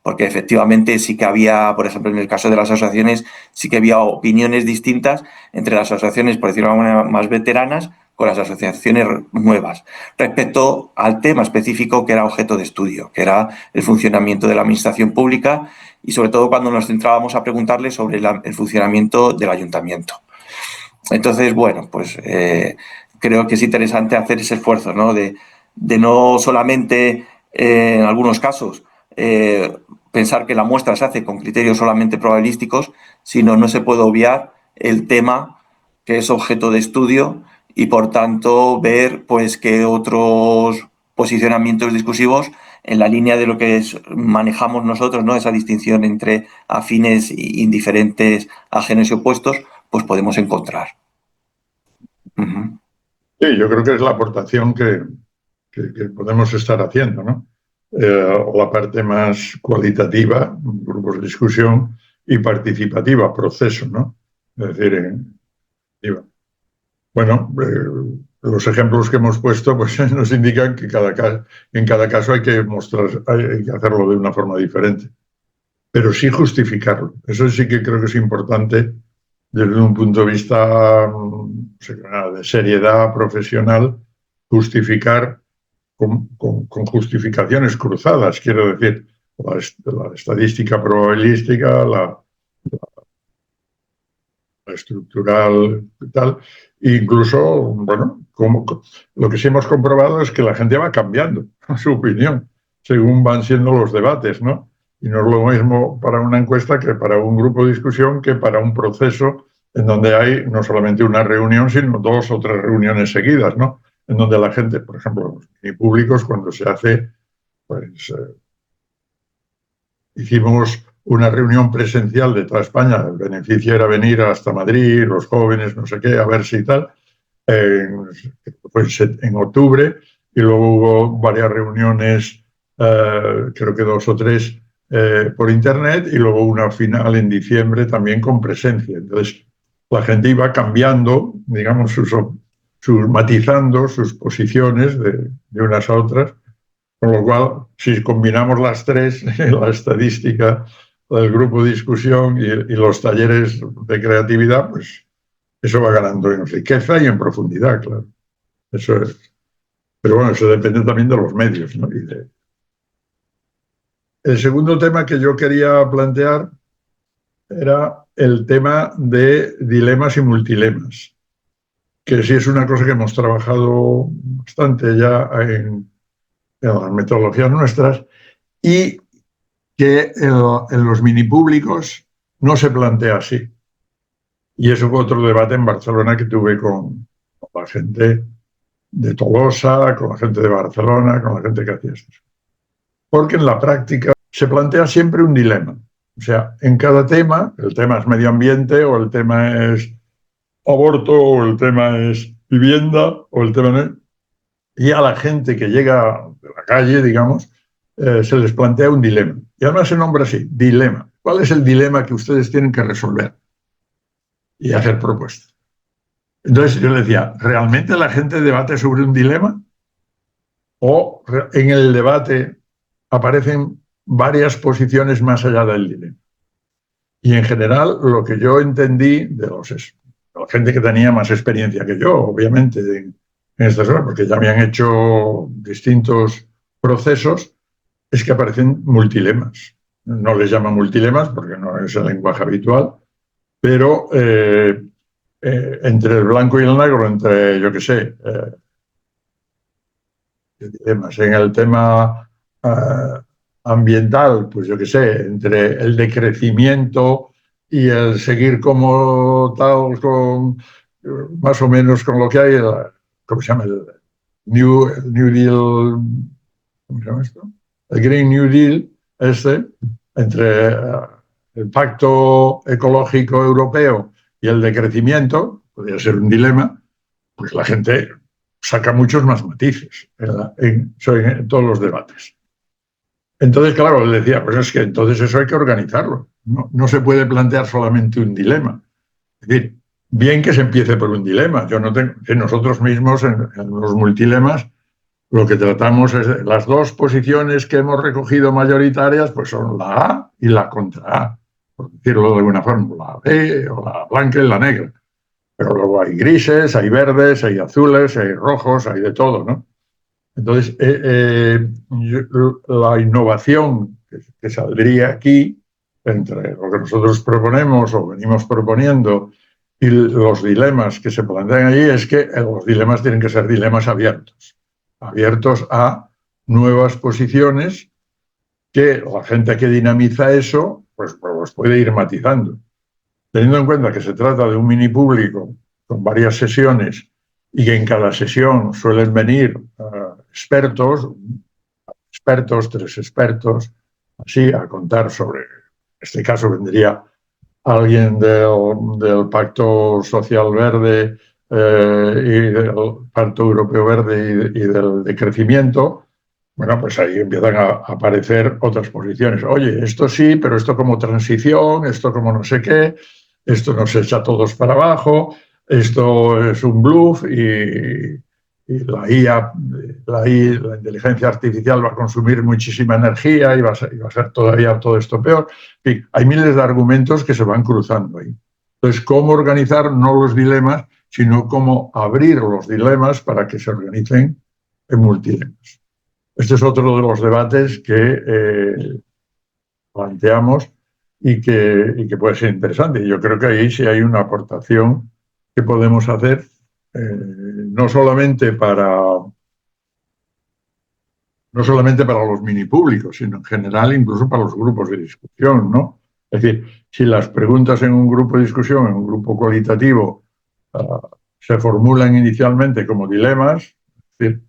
Speaker 3: Porque efectivamente sí que había, por ejemplo, en el caso de las asociaciones, sí que había opiniones distintas entre las asociaciones, por decirlo de alguna manera, más veteranas con las asociaciones nuevas, respecto al tema específico que era objeto de estudio, que era el funcionamiento de la administración pública y sobre todo cuando nos centrábamos a preguntarle sobre el funcionamiento del ayuntamiento. Entonces, bueno, pues creo que es interesante hacer ese esfuerzo, ¿no? De no solamente, en algunos casos, pensar que la muestra se hace con criterios solamente probabilísticos, sino no se puede obviar el tema que es objeto de estudio y, por tanto, ver pues qué otros posicionamientos discursivos en la línea de lo que manejamos nosotros, ¿no? Esa distinción entre afines e indiferentes, ajenos y opuestos, pues podemos encontrar.
Speaker 1: Sí, yo creo que es la aportación que podemos estar haciendo, ¿no? La parte más cualitativa, grupos de discusión, y participativa, proceso, ¿no? Es decir, bueno, los ejemplos que hemos puesto pues nos indican que en cada caso hay que hacerlo de una forma diferente, pero sí justificarlo. Eso sí que creo que es importante desde un punto de vista de seriedad profesional, justificar con justificaciones cruzadas, quiero decir, la estadística probabilística, la estructural y tal. Incluso, bueno, lo que sí hemos comprobado es que la gente va cambiando su opinión según van siendo los debates, ¿no? Y no es lo mismo para una encuesta que para un grupo de discusión, que para un proceso en donde hay no solamente una reunión, sino 2 o 3 reuniones seguidas, ¿no? En donde la gente, por ejemplo, y públicos, cuando se hace pues hicimos una reunión presencial de toda España. El beneficio era venir hasta Madrid, los jóvenes, no sé qué, a ver si tal. Pues en octubre, y luego hubo varias reuniones, creo que 2 o 3 por internet, y luego una final en diciembre también con presencia. Entonces la gente iba cambiando, digamos, matizando sus posiciones de unas a otras, con lo cual, si combinamos las 3, la estadística del grupo de discusión y los talleres de creatividad, pues eso va ganando en riqueza y en profundidad, claro. Eso es. Pero bueno, eso depende también de los medios, ¿no? El segundo tema que yo quería plantear era el tema de dilemas y multilemas, que sí es una cosa que hemos trabajado bastante ya en las metodologías nuestras, y que en los mini públicos no se plantea así. Y eso fue otro debate en Barcelona que tuve con la gente de Tolosa, con la gente de Barcelona, con la gente que hacía esto. Porque en la práctica se plantea siempre un dilema. O sea, en cada tema, el tema es medio ambiente, o el tema es aborto, o el tema es vivienda, o el tema es... Y a la gente que llega de la calle, digamos, se les plantea un dilema. Y además se nombra así, dilema. ¿Cuál es el dilema que ustedes tienen que resolver? Y hacer propuestas. Entonces yo le decía, ¿realmente la gente debate sobre un dilema? ¿O en el debate aparecen varias posiciones más allá del dilema? Y en general lo que yo entendí de la gente que tenía más experiencia que yo, obviamente, en estas horas, porque ya me han hecho distintos procesos, es que aparecen multilemas. No les llaman multilemas porque no es el lenguaje habitual, pero entre el blanco y el negro, entre, yo qué sé, dilemas. En el tema ambiental, pues yo qué sé, entre el decrecimiento y el seguir como tal, con más o menos con lo que hay, ¿cómo se llama? El New Deal, ¿cómo se llama esto? El Green New Deal, entre el Pacto Ecológico Europeo y el decrecimiento, podría ser un dilema, pues la gente saca muchos más matices en todos los debates. Entonces, claro, le decía, pues es que entonces eso hay que organizarlo. No se puede plantear solamente un dilema. Es decir, bien que se empiece por un dilema. Yo no tengo, nosotros mismos en los multilemas lo que tratamos es las 2 posiciones que hemos recogido mayoritarias, pues son la A y la contra A, por decirlo de alguna forma, la B o la blanca y la negra. Pero luego hay grises, hay verdes, hay azules, hay rojos, hay de todo, ¿no? Entonces, la innovación que saldría aquí, entre lo que nosotros proponemos o venimos proponiendo y los dilemas que se plantean allí, es que los dilemas tienen que ser dilemas abiertos a nuevas posiciones que la gente que dinamiza eso, pues puede ir matizando. Teniendo en cuenta que se trata de un mini público con varias sesiones y que en cada sesión suelen venir expertos, 3 expertos, así a contar sobre, en este caso vendría alguien del Pacto Social Verde y del Pacto Europeo Verde y del decrecimiento. Bueno, pues ahí empiezan a aparecer otras posiciones. Oye, esto sí, pero esto como transición, esto como no sé qué, esto nos echa a todos para abajo, esto es un bluff y la IA, la inteligencia artificial va a consumir muchísima energía y va a ser todavía todo esto peor. En fin, hay miles de argumentos que se van cruzando ahí. Entonces, ¿cómo organizar no los dilemas, sino cómo abrir los dilemas para que se organicen en multilemas? Este es otro de los debates que planteamos y que puede ser interesante. Yo creo que ahí sí hay una aportación que podemos hacer, no solamente para los mini públicos, sino en general incluso para los grupos de discusión, ¿no? Es decir, si las preguntas en un grupo de discusión, en un grupo cualitativo, se formulan inicialmente como dilemas, es decir,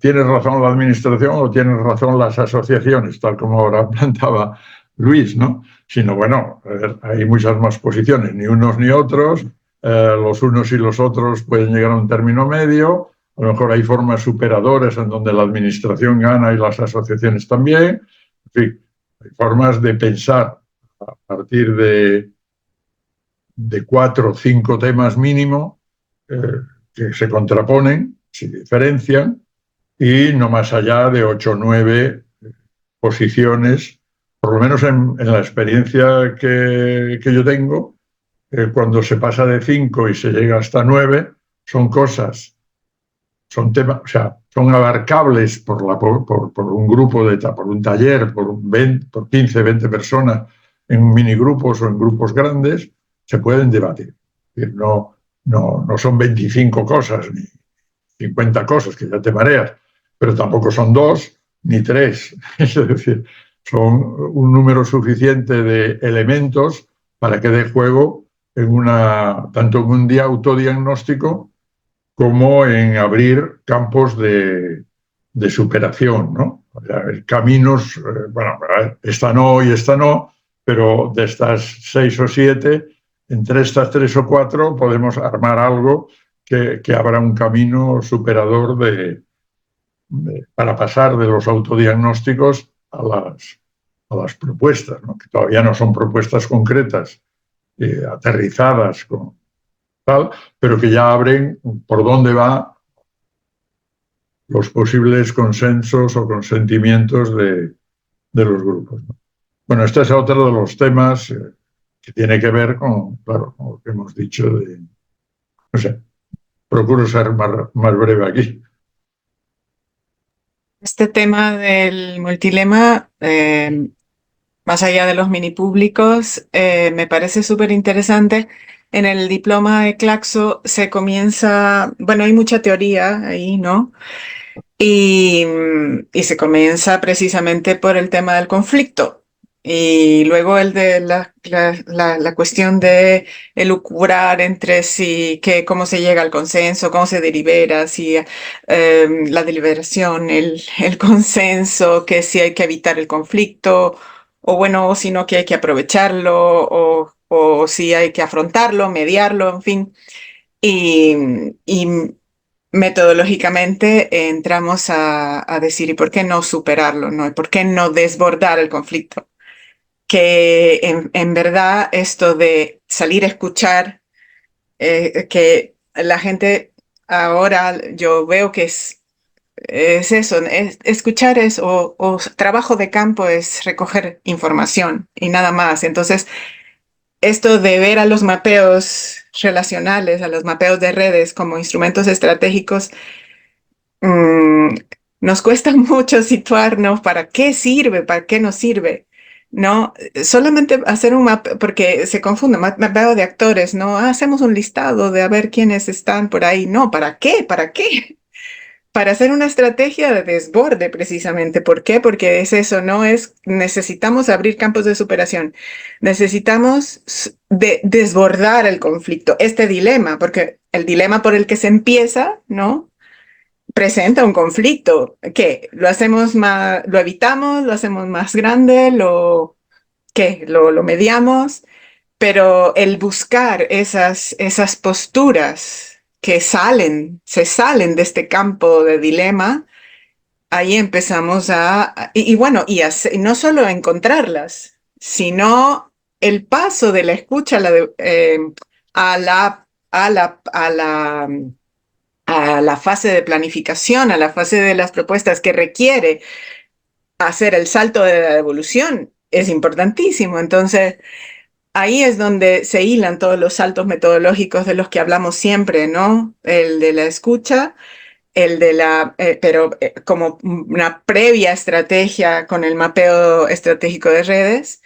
Speaker 1: ¿Tienes razón la administración o tienes razón las asociaciones? Tal como ahora plantaba Luis, ¿no? Sino, bueno, hay muchas más posiciones, ni unos ni otros, los unos y los otros pueden llegar a un término medio, a lo mejor hay formas superadoras en donde la administración gana y las asociaciones también, en fin, hay formas de pensar a partir de 4 o 5 temas mínimo que se contraponen, se diferencian, y no más allá de 8 o 9 posiciones, por lo menos en la experiencia que yo tengo, cuando se pasa de 5 y se llega hasta 9, son cosas, son temas, o sea, son abarcables por un grupo, por un taller, por 15, 20 personas en minigrupos o en grupos grandes, se pueden debatir. No son 25 cosas ni 50 cosas, que ya te mareas, pero tampoco son 2 ni 3. Es decir, son un número suficiente de elementos para que dé juego tanto en un día autodiagnóstico como en abrir campos de superación, ¿no? O sea, caminos, bueno, esta no y esta no, pero de estas 6 o 7, entre estas 3 o 4 podemos armar algo que abra un camino superador para pasar de los autodiagnósticos a las propuestas, ¿no? Que todavía no son propuestas concretas, aterrizadas con tal, pero que ya abren por dónde van los posibles consensos o consentimientos de los grupos, ¿no? Bueno, este es otro de los temas que tiene que ver con, claro, con lo que hemos dicho no sé, procuro ser más breve aquí.
Speaker 5: Este tema del multilema, más allá de los mini públicos, me parece súper interesante. En el diploma de Claxo se comienza, bueno, hay mucha teoría ahí, ¿no? Y se comienza precisamente por el tema del conflicto. Y luego el de la cuestión de elucubrar entre sí, cómo se llega al consenso, cómo se delibera, si la deliberación, el consenso, que si hay que evitar el conflicto, o bueno, o si no, que hay que aprovecharlo, o si hay que afrontarlo, mediarlo, en fin. Y metodológicamente entramos a decir, ¿y por qué no superarlo? ¿No? ¿Y por qué no desbordar el conflicto? Que en verdad esto de salir a escuchar, que la gente ahora yo veo que es eso, escuchar o trabajo de campo es recoger información y nada más. Entonces, esto de ver a los mapeos relacionales, a los mapeos de redes como instrumentos estratégicos, nos cuesta mucho situarnos para qué sirve, para qué nos sirve, ¿no? Solamente hacer un mapeo, porque se confunde, mapeo de actores, ¿no? Hacemos un listado de a ver quiénes están por ahí. No, ¿para qué? ¿Para qué? Para hacer una estrategia de desborde, precisamente. ¿Por qué? Porque es eso, ¿no? Necesitamos abrir campos de superación. Necesitamos desbordar el conflicto, este dilema, porque el dilema por el que se empieza, ¿no? Presenta un conflicto. ¿Qué? ¿Lo hacemos más, lo evitamos, lo hacemos más grande, lo mediamos? Pero el buscar esas posturas que se salen de este campo de dilema, ahí empezamos bueno, y no solo a encontrarlas, sino el paso de la escucha a la fase de planificación, a la fase de las propuestas que requiere hacer el salto de la evolución, es importantísimo. Entonces, ahí es donde se hilan todos los saltos metodológicos de los que hablamos siempre, ¿no? El de la escucha, el de pero como una previa estrategia con el mapeo estratégico de redes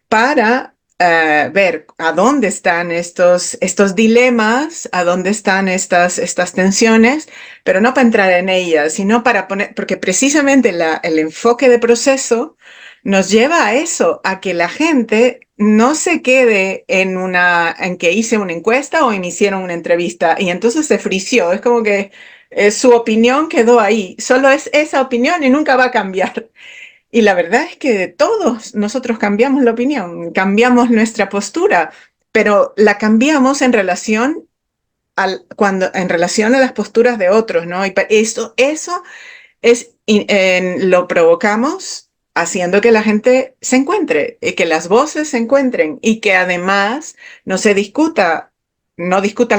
Speaker 5: para ver a dónde están estos dilemas, a dónde están estas tensiones, pero no para entrar en ellas, sino para poner, porque precisamente el enfoque de proceso nos lleva a eso, a que la gente no se quede en que hice una encuesta o me hicieron una entrevista y entonces se frició. Es como que Su opinión quedó ahí, solo es esa opinión y nunca va a cambiar. Y la verdad es que todos nosotros cambiamos la opinión, cambiamos nuestra postura, pero la cambiamos en relación en relación a las posturas de otros, ¿no? Y eso lo provocamos haciendo que la gente se encuentre, y que las voces se encuentren, y que además no discutan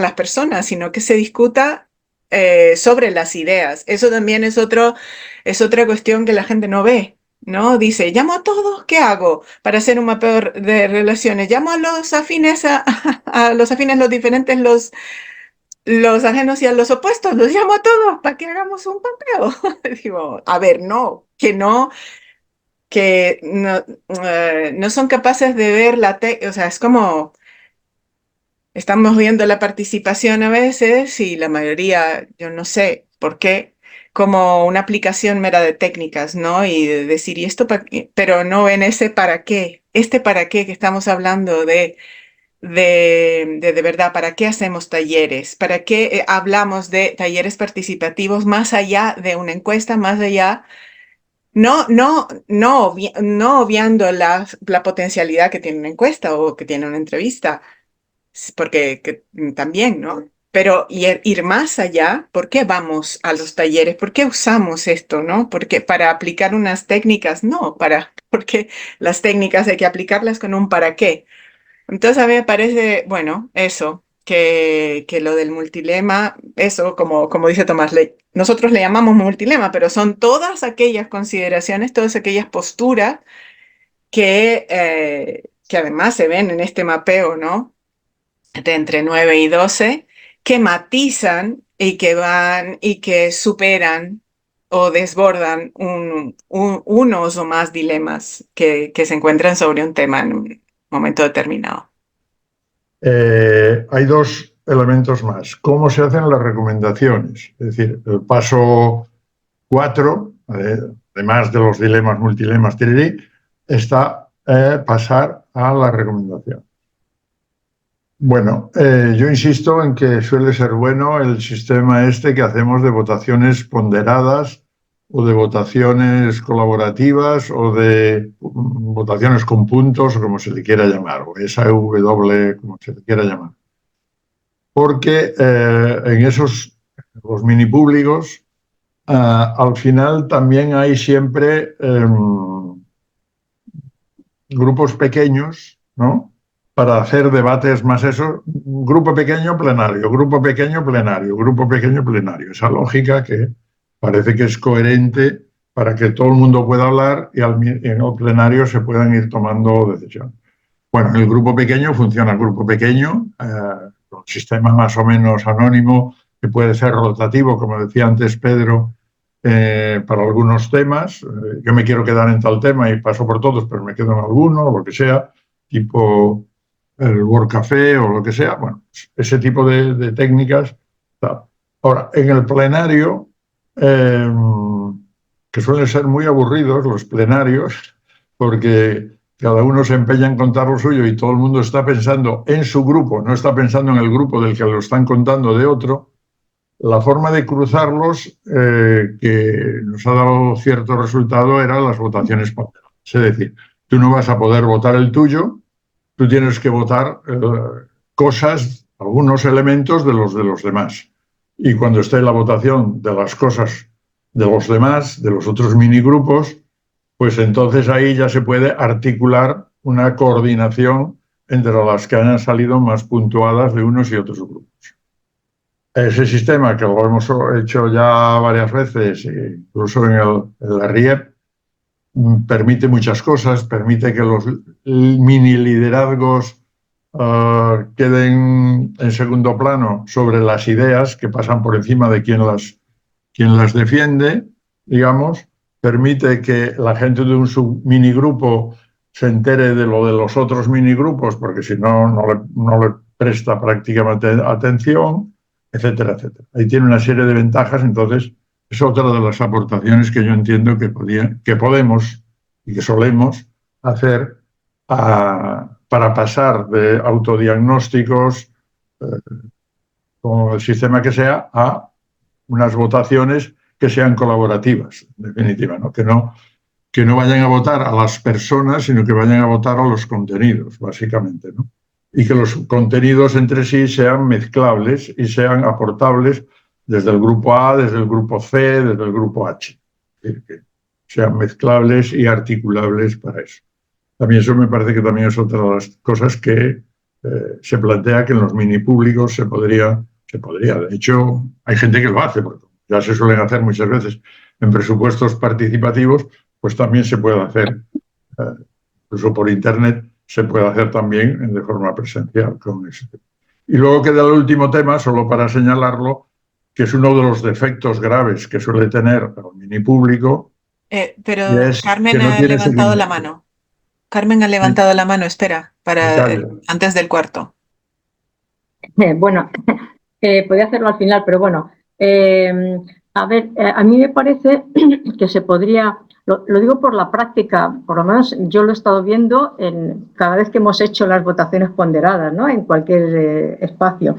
Speaker 5: las personas, sino que se discuta sobre las ideas. Eso también es otra cuestión que la gente no ve, ¿no? Dice, llamo a todos, ¿qué hago para hacer un mapeo de relaciones? Llamo a los afines, a los afines, los diferentes, los ajenos y a los opuestos, los llamo a todos para que hagamos un mapeo. Digo, a ver, no, que no son capaces de ver o sea, es como estamos viendo la participación a veces y la mayoría, yo no sé por qué, como una aplicación mera de técnicas, ¿no? Y de decir, ¿y esto pero no ven ese para qué, para qué que estamos hablando de verdad, ¿para qué hacemos talleres? ¿Para qué hablamos de talleres participativos más allá de una encuesta, más allá? No obviando la potencialidad que tiene una encuesta o que tiene una entrevista, porque también, ¿no? Pero ir más allá, ¿por qué vamos a los talleres? ¿Por qué usamos esto, no? Porque para aplicar unas técnicas, no, porque las técnicas hay que aplicarlas con un para qué. Entonces a mí me parece, bueno, eso, que lo del multilema, eso, como dice Tomás, nosotros le llamamos multilema, pero son todas aquellas consideraciones, todas aquellas posturas que además se ven en este mapeo, ¿no? De entre 9 y 12, que matizan y que van y que superan o desbordan unos o más dilemas que se encuentran sobre un tema en un momento determinado.
Speaker 1: Hay dos elementos más. ¿Cómo se hacen las recomendaciones? Es decir, el paso 4, además de los dilemas, multilemas, está pasar a la recomendación. Bueno, yo insisto en que suele ser bueno el sistema este que hacemos de votaciones ponderadas o de votaciones colaborativas o de votaciones con puntos o como se le quiera llamar, o SW, como se le quiera llamar. Porque en los mini públicos, al final también hay siempre grupos pequeños, ¿no? Para hacer debates más eso, grupo pequeño, plenario, grupo pequeño, plenario, grupo pequeño, plenario. Esa lógica que parece que es coherente para que todo el mundo pueda hablar y en el plenario se puedan ir tomando decisiones. Bueno, en el grupo pequeño funciona el grupo pequeño, un sistema más o menos anónimo, que puede ser rotativo, como decía antes Pedro, para algunos temas. Yo me quiero quedar en tal tema y paso por todos, pero me quedo en alguno, o lo que sea, tipo el World Café o lo que sea. Bueno, ese tipo de técnicas. Ahora, en el plenario, que suelen ser muy aburridos los plenarios, porque cada uno se empeña en contar lo suyo y todo el mundo está pensando en su grupo, no está pensando en el grupo del que lo están contando de otro. La forma de cruzarlos que nos ha dado cierto resultado eran las votaciones ponderadas. Es decir, tú no vas a poder votar el tuyo, tú tienes que votar cosas, algunos elementos de los demás. Y cuando esté la votación de las cosas de los demás, de los otros minigrupos, pues entonces ahí ya se puede articular una coordinación entre las que hayan salido más puntuadas de unos y otros grupos. Ese sistema, que lo hemos hecho ya varias veces, incluso en la RIEP, permite muchas cosas, permite que los mini liderazgos queden en segundo plano sobre las ideas que pasan por encima de quien las defiende, digamos, permite que la gente de un subminigrupo se entere de lo de los otros minigrupos, porque si no, no le presta prácticamente atención, etcétera, etcétera. Ahí tiene una serie de ventajas, entonces es otra de las aportaciones que yo entiendo que podemos y que solemos hacer para pasar de autodiagnósticos, con el sistema que sea, a unas votaciones que sean colaborativas, en definitiva, ¿no? Que no vayan a votar a las personas, sino que vayan a votar a los contenidos, básicamente, ¿no? Y que los contenidos entre sí sean mezclables y sean aportables desde el grupo A, desde el grupo C, desde el grupo H. Es decir, que sean mezclables y articulables para eso. También eso me parece que también es otra de las cosas que se plantea que en los mini públicos se podría. De hecho, hay gente que lo hace, porque ya se suelen hacer muchas veces en presupuestos participativos, pues también se puede hacer, incluso por internet, se puede hacer también de forma presencial con eso. Y luego queda el último tema, solo para señalarlo, que es uno de los defectos graves que suele tener el mini público.
Speaker 5: Pero Carmen ha levantado la mano. Carmen ha levantado la mano, espera, antes del cuarto.
Speaker 2: Bueno, podía hacerlo al final, pero bueno. A ver, a mí me parece que se podría, lo digo por la práctica, por lo menos yo lo he estado viendo cada vez que hemos hecho las votaciones ponderadas, ¿no? En cualquier espacio.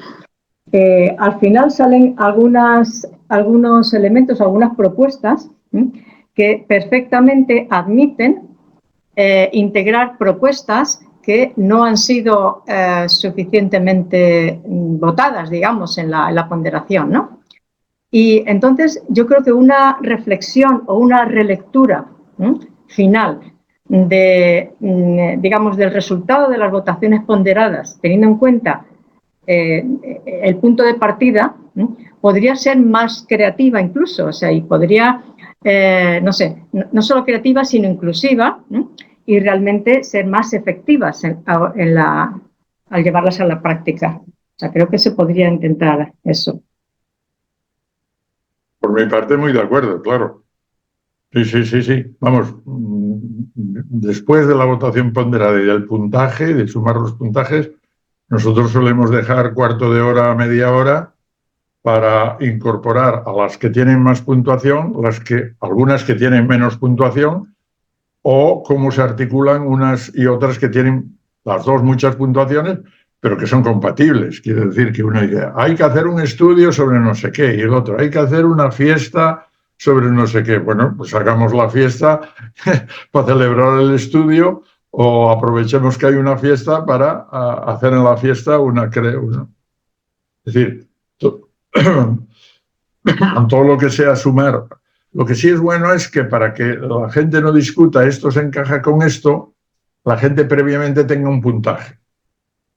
Speaker 2: Al final salen algunos elementos, algunas propuestas que perfectamente admiten integrar propuestas que no han sido suficientemente votadas, digamos, en la ponderación, ¿no? Y entonces yo creo que una reflexión o una relectura final digamos, del resultado de las votaciones ponderadas, teniendo en cuenta el punto de partida, podría ser más creativa incluso, o sea, y podría, no sé, no solo creativa, sino inclusiva, y realmente ser más efectivas al llevarlas a la práctica. O sea, creo que se podría intentar eso.
Speaker 1: Por mi parte, muy de acuerdo, claro. Sí. Vamos, después de la votación ponderada y del puntaje, de sumar los puntajes, nosotros solemos dejar cuarto de hora a media hora para incorporar a las que tienen más puntuación, algunas que tienen menos puntuación, o cómo se articulan unas y otras que tienen las dos muchas puntuaciones, pero que son compatibles. Quiere decir que uno dice, hay que hacer un estudio sobre no sé qué, y el otro, hay que hacer una fiesta sobre no sé qué. Bueno, pues hagamos la fiesta para celebrar el estudio, o aprovechemos que hay una fiesta para hacer en la fiesta una. Es decir, todo lo que sea sumar. Lo que sí es bueno es que para que la gente no discuta esto se encaja con esto, la gente previamente tenga un puntaje.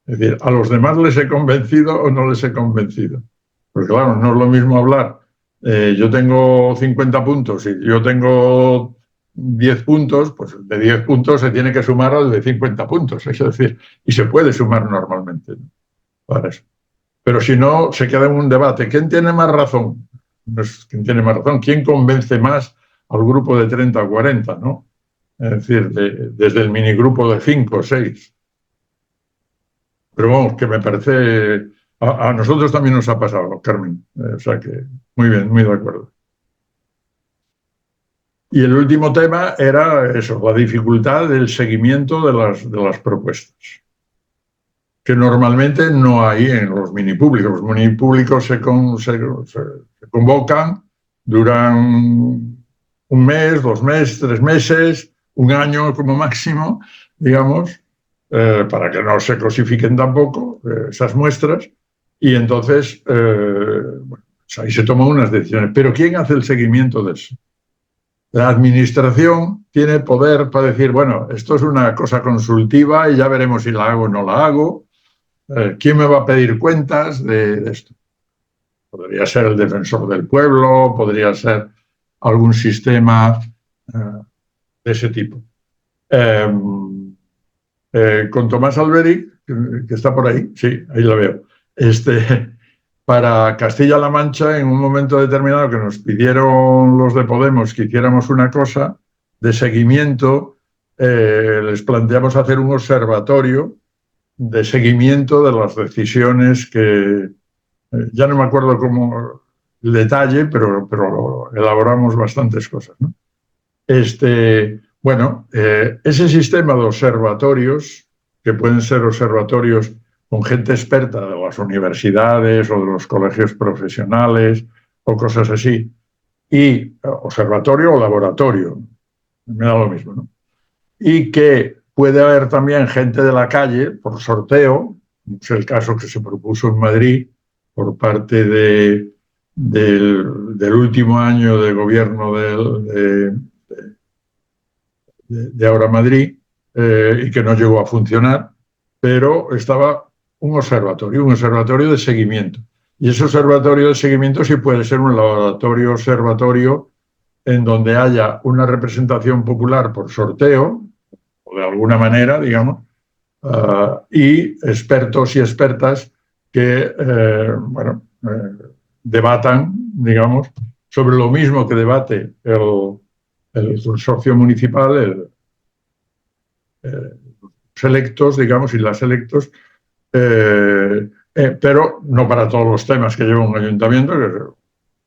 Speaker 1: Es decir, a los demás les he convencido o no les he convencido. Porque claro, no es lo mismo hablar, yo tengo 50 puntos y yo tengo 10 puntos, pues de 10 puntos se tiene que sumar al de 50 puntos. Es decir, y se puede sumar normalmente, ¿no? Para eso. Pero si no, se queda en un debate. ¿Quién tiene más razón? No es quién tiene más razón. ¿Quién convence más al grupo de 30 o 40, ¿no? Es decir, desde el minigrupo de 5 o 6. Pero vamos, que me parece. A nosotros también nos ha pasado, Carmen. O sea que, muy bien, muy de acuerdo. Y el último tema era eso, la dificultad del seguimiento de las propuestas, que normalmente no hay en los mini públicos. Los mini públicos se convocan, duran un mes, 2 meses, 3 meses, un año como máximo, digamos, para que no se cosifiquen tampoco esas muestras, y entonces bueno, ahí se toman unas decisiones. Pero ¿quién hace el seguimiento de eso? La administración tiene poder para decir, bueno, esto es una cosa consultiva y ya veremos si la hago o no la hago. ¿Quién me va a pedir cuentas de esto? Podría ser el defensor del pueblo, podría ser algún sistema de ese tipo. Con Tomás Alberic, que está por ahí, sí, ahí lo veo. Para Castilla-La Mancha, en un momento determinado que nos pidieron los de Podemos que hiciéramos una cosa de seguimiento, les planteamos hacer un observatorio de seguimiento de las decisiones que, ya no me acuerdo cómo el detalle, pero elaboramos bastantes cosas, ¿no? Bueno, ese sistema de observatorios, que pueden ser observatorios con gente experta de las universidades o de los colegios profesionales o cosas así. Y observatorio o laboratorio, me da lo mismo, ¿no? Y que puede haber también gente de la calle por sorteo, es el caso que se propuso en Madrid por parte del último año de gobierno de Ahora Madrid, y que no llegó a funcionar, pero estaba un observatorio de seguimiento. Y ese observatorio de seguimiento sí puede ser un laboratorio observatorio en donde haya una representación popular por sorteo, o de alguna manera, digamos, y expertos y expertas que, debatan, digamos, sobre lo mismo que debate el consorcio municipal, los electos, digamos, y las electos, pero no para todos los temas que lleva un ayuntamiento, que es el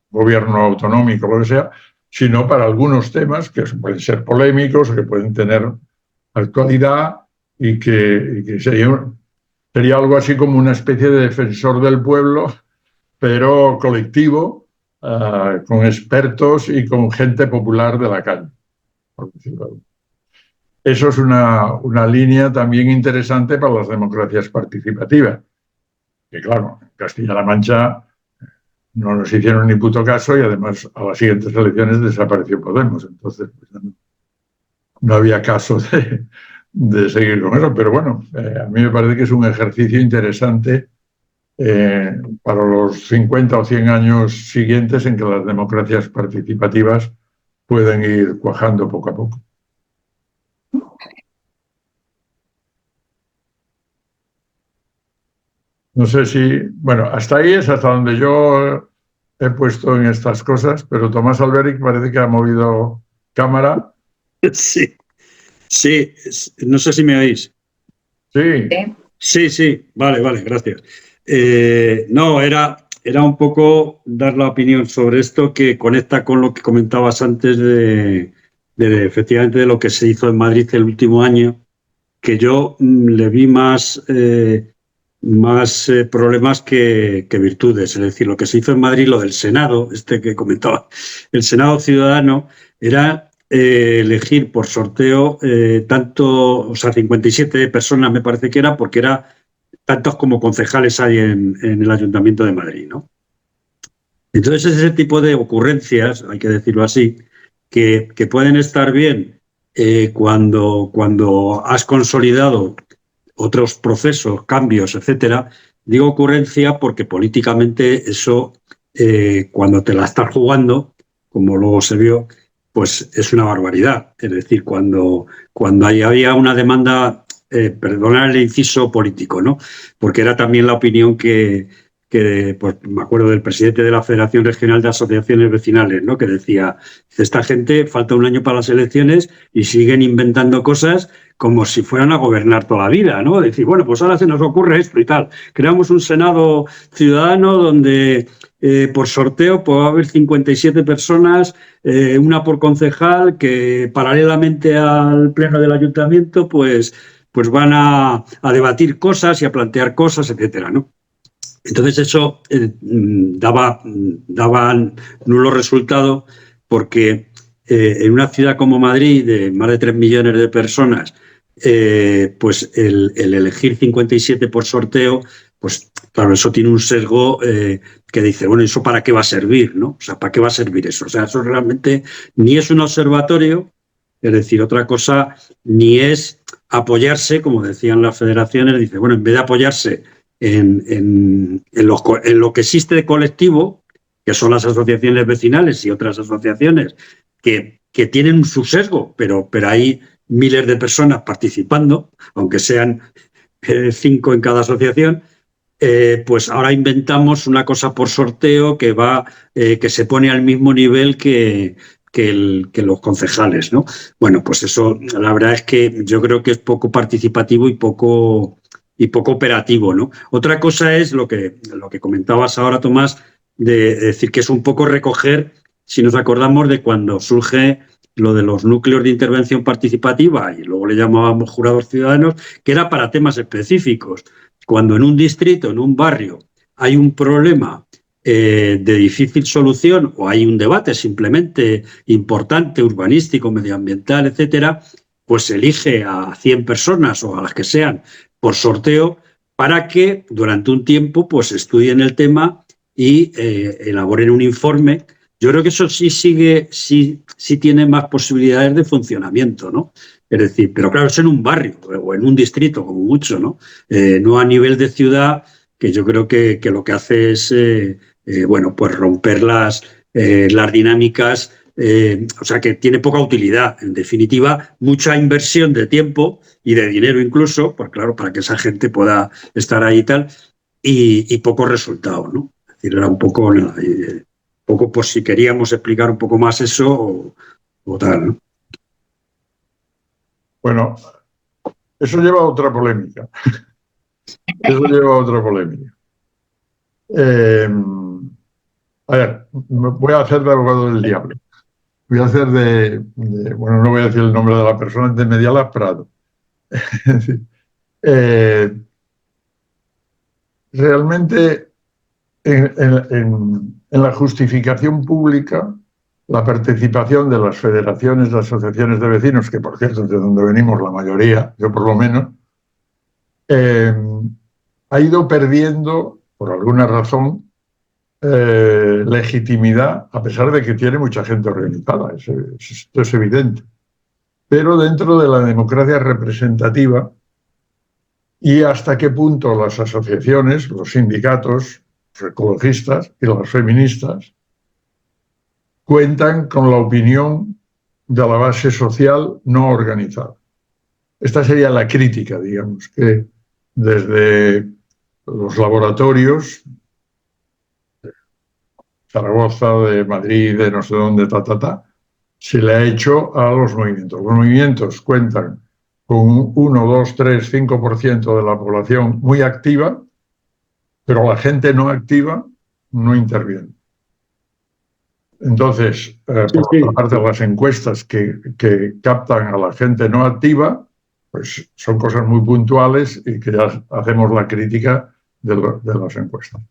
Speaker 1: gobierno autonómico, lo que sea, sino para algunos temas que pueden ser polémicos, que pueden tener actualidad y que sería algo así como una especie de defensor del pueblo, pero colectivo, con expertos y con gente popular de la calle, por decirlo así. Eso es una línea también interesante para las democracias participativas. Que claro, en Castilla-La Mancha no nos hicieron ni puto caso y además a las siguientes elecciones desapareció Podemos. Entonces, pues, no había caso de seguir con eso. Pero bueno, a mí me parece que es un ejercicio interesante para los 50 o 100 años siguientes en que las democracias participativas pueden ir cuajando poco a poco. No sé si, bueno, hasta ahí es hasta donde yo he puesto en estas cosas, pero Tomás Alberic parece que ha movido cámara.
Speaker 6: Sí, sí, no sé si me oís.
Speaker 1: Sí.
Speaker 6: Sí, vale, gracias. No, era un poco dar la opinión sobre esto que conecta con lo que comentabas antes de efectivamente de lo que se hizo en Madrid el último año, que yo le vi más problemas que virtudes. Es decir, lo que se hizo en Madrid, lo del Senado, que comentaba, el Senado Ciudadano, era elegir por sorteo 57 personas me parece que era, porque era tantos como concejales hay en el Ayuntamiento de Madrid, ¿no? Entonces ese tipo de ocurrencias, hay que decirlo así, que pueden estar bien cuando has consolidado otros procesos, cambios, etcétera. Digo ocurrencia porque políticamente eso, cuando te la estás jugando, como luego se vio, pues es una barbaridad. Es decir, cuando había una demanda, perdonad el inciso político, ¿no? Porque era también la opinión que pues, me acuerdo del presidente de la Federación Regional de Asociaciones Vecinales, ¿no? Que decía, esta gente falta un año para las elecciones y siguen inventando cosas como si fueran a gobernar toda la vida, ¿no? Decir, bueno, pues ahora se nos ocurre esto y tal. Creamos un Senado ciudadano donde por sorteo puede haber 57 personas, una por concejal, que paralelamente al pleno del ayuntamiento pues van a debatir cosas y a plantear cosas, etcétera, ¿no? Entonces eso daba nulo resultado porque en una ciudad como Madrid, de más de 3 millones de personas, pues el elegir 57 por sorteo, pues claro, eso tiene un sesgo que dice, bueno, ¿eso para qué va a servir, no? O sea, ¿para qué va a servir eso? O sea, eso realmente ni es un observatorio, es decir, otra cosa, ni es apoyarse, como decían las federaciones, dice, bueno, en vez de apoyarse en lo que existe de colectivo, que son las asociaciones vecinales y otras asociaciones que tienen su sesgo, pero hay miles de personas participando, aunque sean 5 en cada asociación, pues ahora inventamos una cosa por sorteo que se pone al mismo nivel que los concejales, ¿no? Bueno, pues eso, la verdad es que yo creo que es poco participativo y poco operativo, ¿no? Otra cosa es lo que comentabas ahora, Tomás, de decir que es un poco recoger, si nos acordamos de cuando surge lo de los núcleos de intervención participativa, y luego le llamábamos jurados ciudadanos, que era para temas específicos. Cuando en un distrito, en un barrio, hay un problema de difícil solución, o hay un debate simplemente importante, urbanístico, medioambiental, etcétera, pues se elige a 100 personas o a las que sean por sorteo para que durante un tiempo pues estudien el tema y elaboren un informe. Yo creo que eso sí tiene más posibilidades de funcionamiento, ¿no? Es decir, pero claro, es en un barrio o en un distrito, como mucho, ¿no? No a nivel de ciudad, que yo creo que lo que hace es, bueno, pues romper las dinámicas, o sea, que tiene poca utilidad. En definitiva, mucha inversión de tiempo y de dinero incluso, pues claro, para que esa gente pueda estar ahí y tal, y poco resultado, ¿no? Es decir, era un poco, poco por si queríamos explicar un poco más eso o tal, ¿no?
Speaker 1: Bueno, eso lleva a otra polémica. A ver, voy a hacer de abogado del diablo. Voy a hacer bueno, no voy a decir el nombre de la persona, de Mediala Prado. Realmente, en la justificación pública, la participación de las federaciones, de asociaciones de vecinos, que por cierto es de donde venimos la mayoría, yo por lo menos, ha ido perdiendo, por alguna razón, legitimidad, a pesar de que tiene mucha gente organizada, esto es evidente. Pero dentro de la democracia representativa, y hasta qué punto las asociaciones, los sindicatos, los ecologistas y las feministas cuentan con la opinión de la base social no organizada. Esta sería la crítica, digamos, que desde los laboratorios, de Zaragoza, de Madrid, de no sé dónde, se le ha hecho a los movimientos. Los movimientos cuentan con un 1, 2, 3, 5% de la población muy activa, pero la gente no activa no interviene. Entonces, por otra parte, las encuestas que captan a la gente no activa, pues son cosas muy puntuales y que ya hacemos la crítica de las encuestas.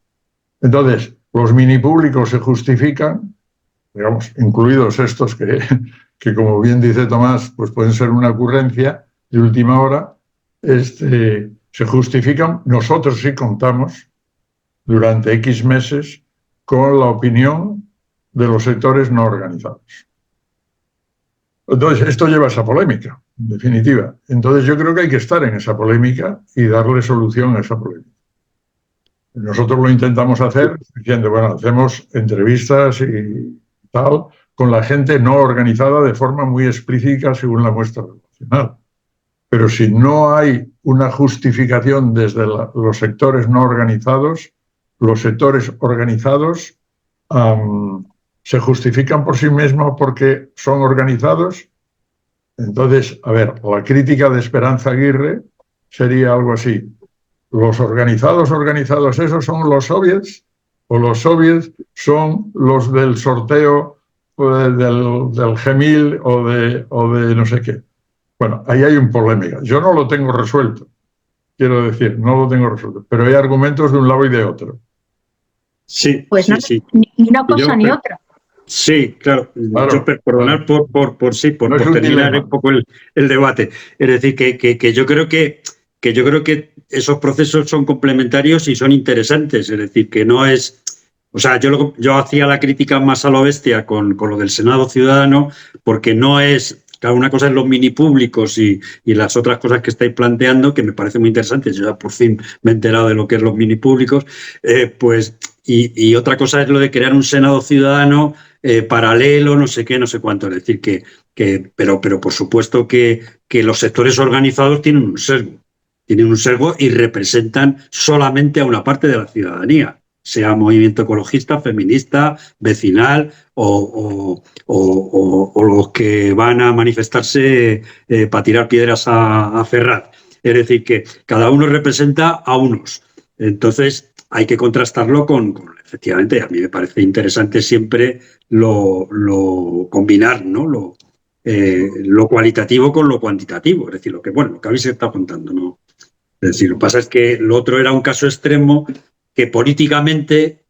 Speaker 1: Entonces, los mini públicos se justifican, digamos, incluidos estos que como bien dice Tomás, pues pueden ser una ocurrencia de última hora, se justifican. Nosotros sí contamos durante X meses con la opinión de los sectores no organizados. Entonces, esto lleva a esa polémica, en definitiva. Entonces, yo creo que hay que estar en esa polémica y darle solución a esa polémica. Nosotros lo intentamos hacer diciendo, bueno, hacemos entrevistas y tal con la gente no organizada de forma muy explícita según la muestra relacional. Pero si no hay una justificación desde los sectores no organizados, los sectores organizados se justifican por sí mismos porque son organizados. Entonces, a ver, la crítica de Esperanza Aguirre sería algo así. ¿Los organizados, esos son los soviets? ¿O los soviets son los del sorteo del Gemil o de no sé qué? Bueno, ahí hay un polémica. Yo no lo tengo resuelto, quiero decir, no lo tengo resuelto, pero hay argumentos de un lado y de otro.
Speaker 6: Sí,
Speaker 2: pues
Speaker 6: sí.
Speaker 2: Ni una cosa ni otra.
Speaker 6: Sí, claro. Yo, perdonar por
Speaker 1: no
Speaker 6: terminar un poco el debate. Es decir, que yo creo que esos procesos son complementarios y son interesantes. Es decir, que no es... O sea, yo hacía la crítica más a lo bestia con lo del Senado Ciudadano, porque no es... Claro, una cosa es los mini públicos y las otras cosas que estáis planteando, que me parece muy interesantes. Yo ya por fin me he enterado de lo que es los mini públicos. Y otra cosa es lo de crear un Senado Ciudadano paralelo, no sé qué, no sé cuánto. Es decir, pero por supuesto que los sectores organizados tienen un sesgo y representan solamente a una parte de la ciudadanía, sea movimiento ecologista, feminista, vecinal o los que van a manifestarse para tirar piedras a Ferraz. Es decir, que cada uno representa a unos. Entonces, hay que contrastarlo con efectivamente, a mí me parece interesante siempre combinar, ¿no? Lo cualitativo con lo cuantitativo. Es decir, lo que habéis estado contando, ¿no? Es decir, lo que pasa es que lo otro era un caso extremo que políticamente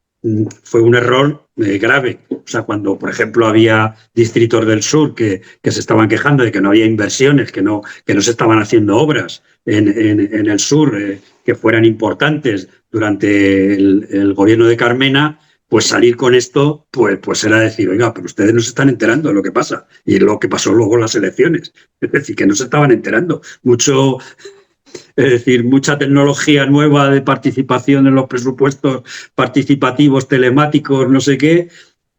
Speaker 6: fue un error grave. O sea, cuando, por ejemplo, había distritos del sur que se estaban quejando de que no había inversiones, que no se estaban haciendo obras en el sur que fueran importantes durante el gobierno de Carmena, pues salir con esto, pues era decir, oiga, pero ustedes no se están enterando de lo que pasa. Y lo que pasó luego en las elecciones. Es decir, que no se estaban enterando. Es decir, mucha tecnología nueva de participación en los presupuestos participativos, telemáticos, no sé qué,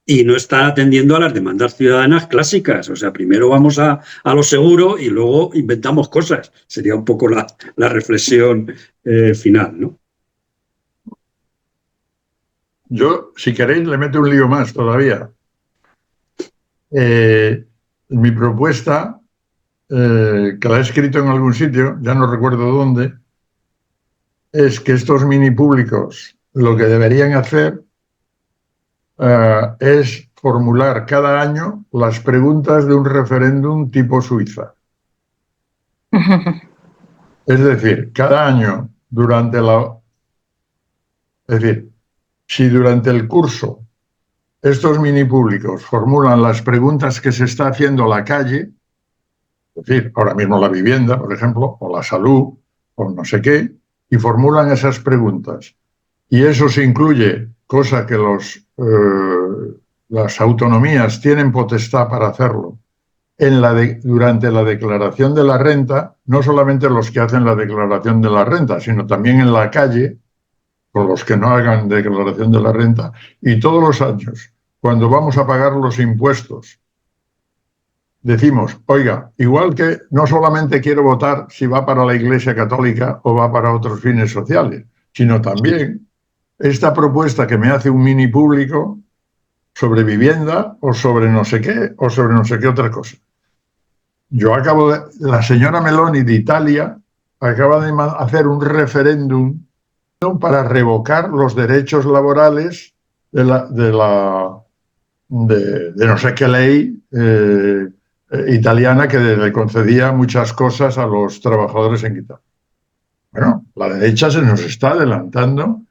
Speaker 6: y no está atendiendo a las demandas ciudadanas clásicas. O sea, primero vamos a lo seguro y luego inventamos cosas. Sería un poco la reflexión final, ¿no?
Speaker 1: Yo, si queréis, le meto un lío más todavía. Mi propuesta, que la he escrito en algún sitio, ya no recuerdo dónde, es que estos mini públicos lo que deberían hacer es formular cada año las preguntas de un referéndum tipo Suiza. Es decir, cada año Es decir, si durante el curso estos mini públicos formulan las preguntas que se está haciendo la calle, es decir, ahora mismo la vivienda, por ejemplo, o la salud, o no sé qué, y formulan esas preguntas. Y eso se incluye, cosa que las autonomías tienen potestad para hacerlo, durante la declaración de la renta, no solamente los que hacen la declaración de la renta, sino también en la calle, con los que no hagan declaración de la renta, y todos los años, cuando vamos a pagar los impuestos, decimos, oiga, igual que no solamente quiero votar si va para la Iglesia Católica o va para otros fines sociales, sino también esta propuesta que me hace un mini público sobre vivienda o sobre no sé qué o sobre no sé qué otra cosa. La señora Meloni de Italia acaba de hacer un referéndum para revocar los derechos laborales de no sé qué ley italiana que le concedía muchas cosas a los trabajadores en Italia. Bueno, la derecha se nos está adelantando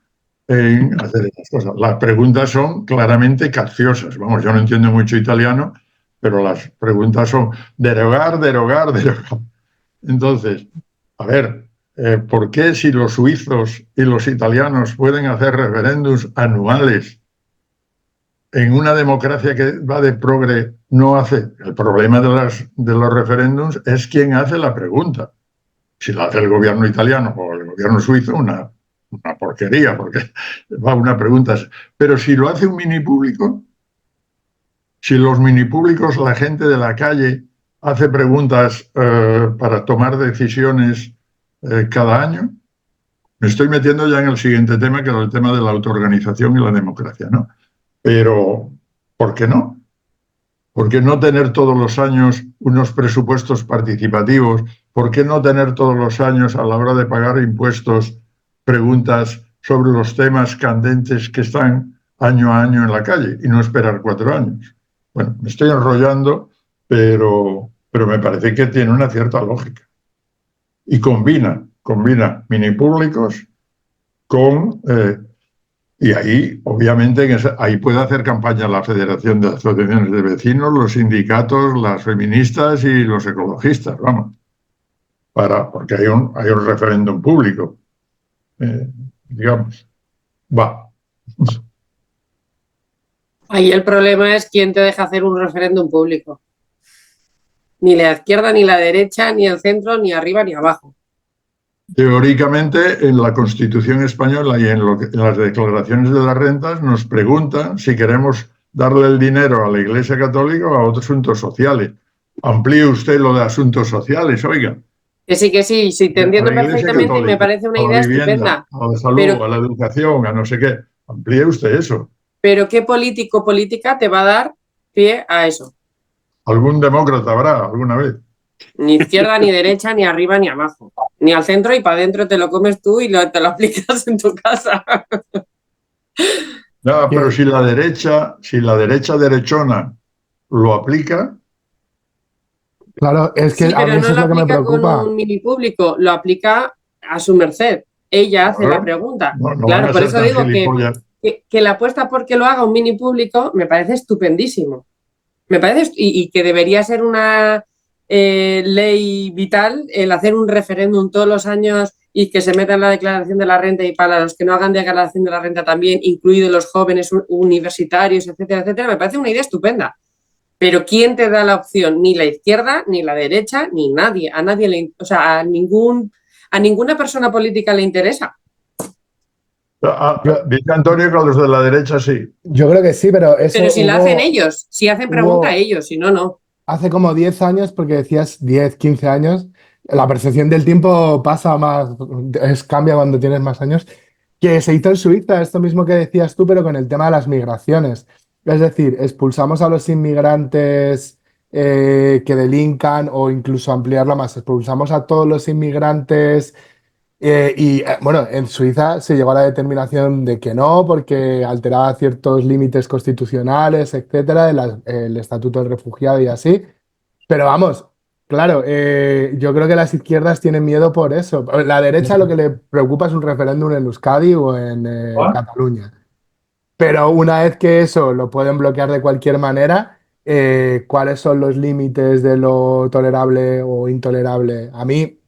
Speaker 1: en hacer estas cosas. Las preguntas son claramente capciosas. Vamos, yo no entiendo mucho italiano, pero las preguntas son derogar. Entonces, a ver, ¿por qué si los suizos y los italianos pueden hacer referéndums anuales, en una democracia que va de progre no hace? El problema de los referéndums es quién hace la pregunta. Si la hace el gobierno italiano o el gobierno suizo, una porquería, porque va una pregunta. Pero si lo hace un mini público, si los mini públicos, la gente de la calle hace preguntas para tomar decisiones cada año, me estoy metiendo ya en el siguiente tema, que es el tema de la autoorganización y la democracia, ¿no? Pero, ¿por qué no? ¿Por qué no tener todos los años unos presupuestos participativos? ¿Por qué no tener todos los años, a la hora de pagar impuestos, preguntas sobre los temas candentes que están año a año en la calle y no esperar 4 años? Bueno, me estoy enrollando, pero me parece que tiene una cierta lógica. Y combina mini públicos con... y ahí, obviamente, ahí puede hacer campaña la Federación de Asociaciones de Vecinos, los sindicatos, las feministas y los ecologistas, vamos, porque hay un referéndum público, digamos. Va.
Speaker 7: Ahí el problema es quién te deja hacer un referéndum público. Ni la izquierda, ni la derecha, ni el centro, ni arriba, ni abajo.
Speaker 1: Teóricamente, en la Constitución española y en las declaraciones de las rentas nos preguntan si queremos darle el dinero a la Iglesia Católica o a otros asuntos sociales. Amplíe usted lo de asuntos sociales, oiga.
Speaker 7: Que sí, si te entiendo perfectamente, Católica, y me parece una idea estupenda.
Speaker 1: A la salud, a la educación, a no sé qué. Amplíe usted eso.
Speaker 7: Pero ¿qué político o política te va a dar pie a eso?
Speaker 1: Algún demócrata habrá alguna vez.
Speaker 7: Ni izquierda, ni derecha, ni arriba, ni abajo. Ni al centro, y para adentro te lo comes tú y te lo aplicas en tu casa.
Speaker 1: No, pero si la derecha derechona lo aplica...
Speaker 8: Claro, es que
Speaker 7: sí,
Speaker 8: a mí eso es lo que me preocupa.
Speaker 7: Con un mini público, lo aplica a su merced. Ella hace la pregunta.
Speaker 1: No
Speaker 7: claro, por eso digo que que la apuesta porque lo haga un mini público me parece estupendísimo. Me parece, y que debería ser una ley vital el hacer un referéndum todos los años y que se meta en la declaración de la renta, y para los que no hagan declaración de la renta también, incluidos los jóvenes universitarios, etcétera, etcétera. Me parece una idea estupenda. Pero ¿quién te da la opción? Ni la izquierda, ni la derecha, ni nadie. A nadie o sea, a ninguna persona política le interesa.
Speaker 1: Dice Antonio que a los de la derecha sí.
Speaker 8: Yo creo que sí, pero eso
Speaker 7: Pero si lo hacen ellos, si hacen pregunta a ellos, si no, no.
Speaker 8: Hace como 10 años, porque decías 10, 15 años, la percepción del tiempo pasa más, cambia cuando tienes más años, que se hizo en Suiza, esto mismo que decías tú, pero con el tema de las migraciones. Es decir, expulsamos a los inmigrantes que delincan, o incluso ampliarlo más, expulsamos a todos los inmigrantes bueno, en Suiza se llegó a la determinación de que no, porque alteraba ciertos límites constitucionales, etcétera, el Estatuto del Refugiado y así. Pero vamos, claro, yo creo que las izquierdas tienen miedo por eso. La derecha lo que le preocupa es un referéndum en Euskadi o en Cataluña. Pero una vez que eso lo pueden bloquear de cualquier manera, ¿cuáles son los límites de lo tolerable o intolerable? A mí,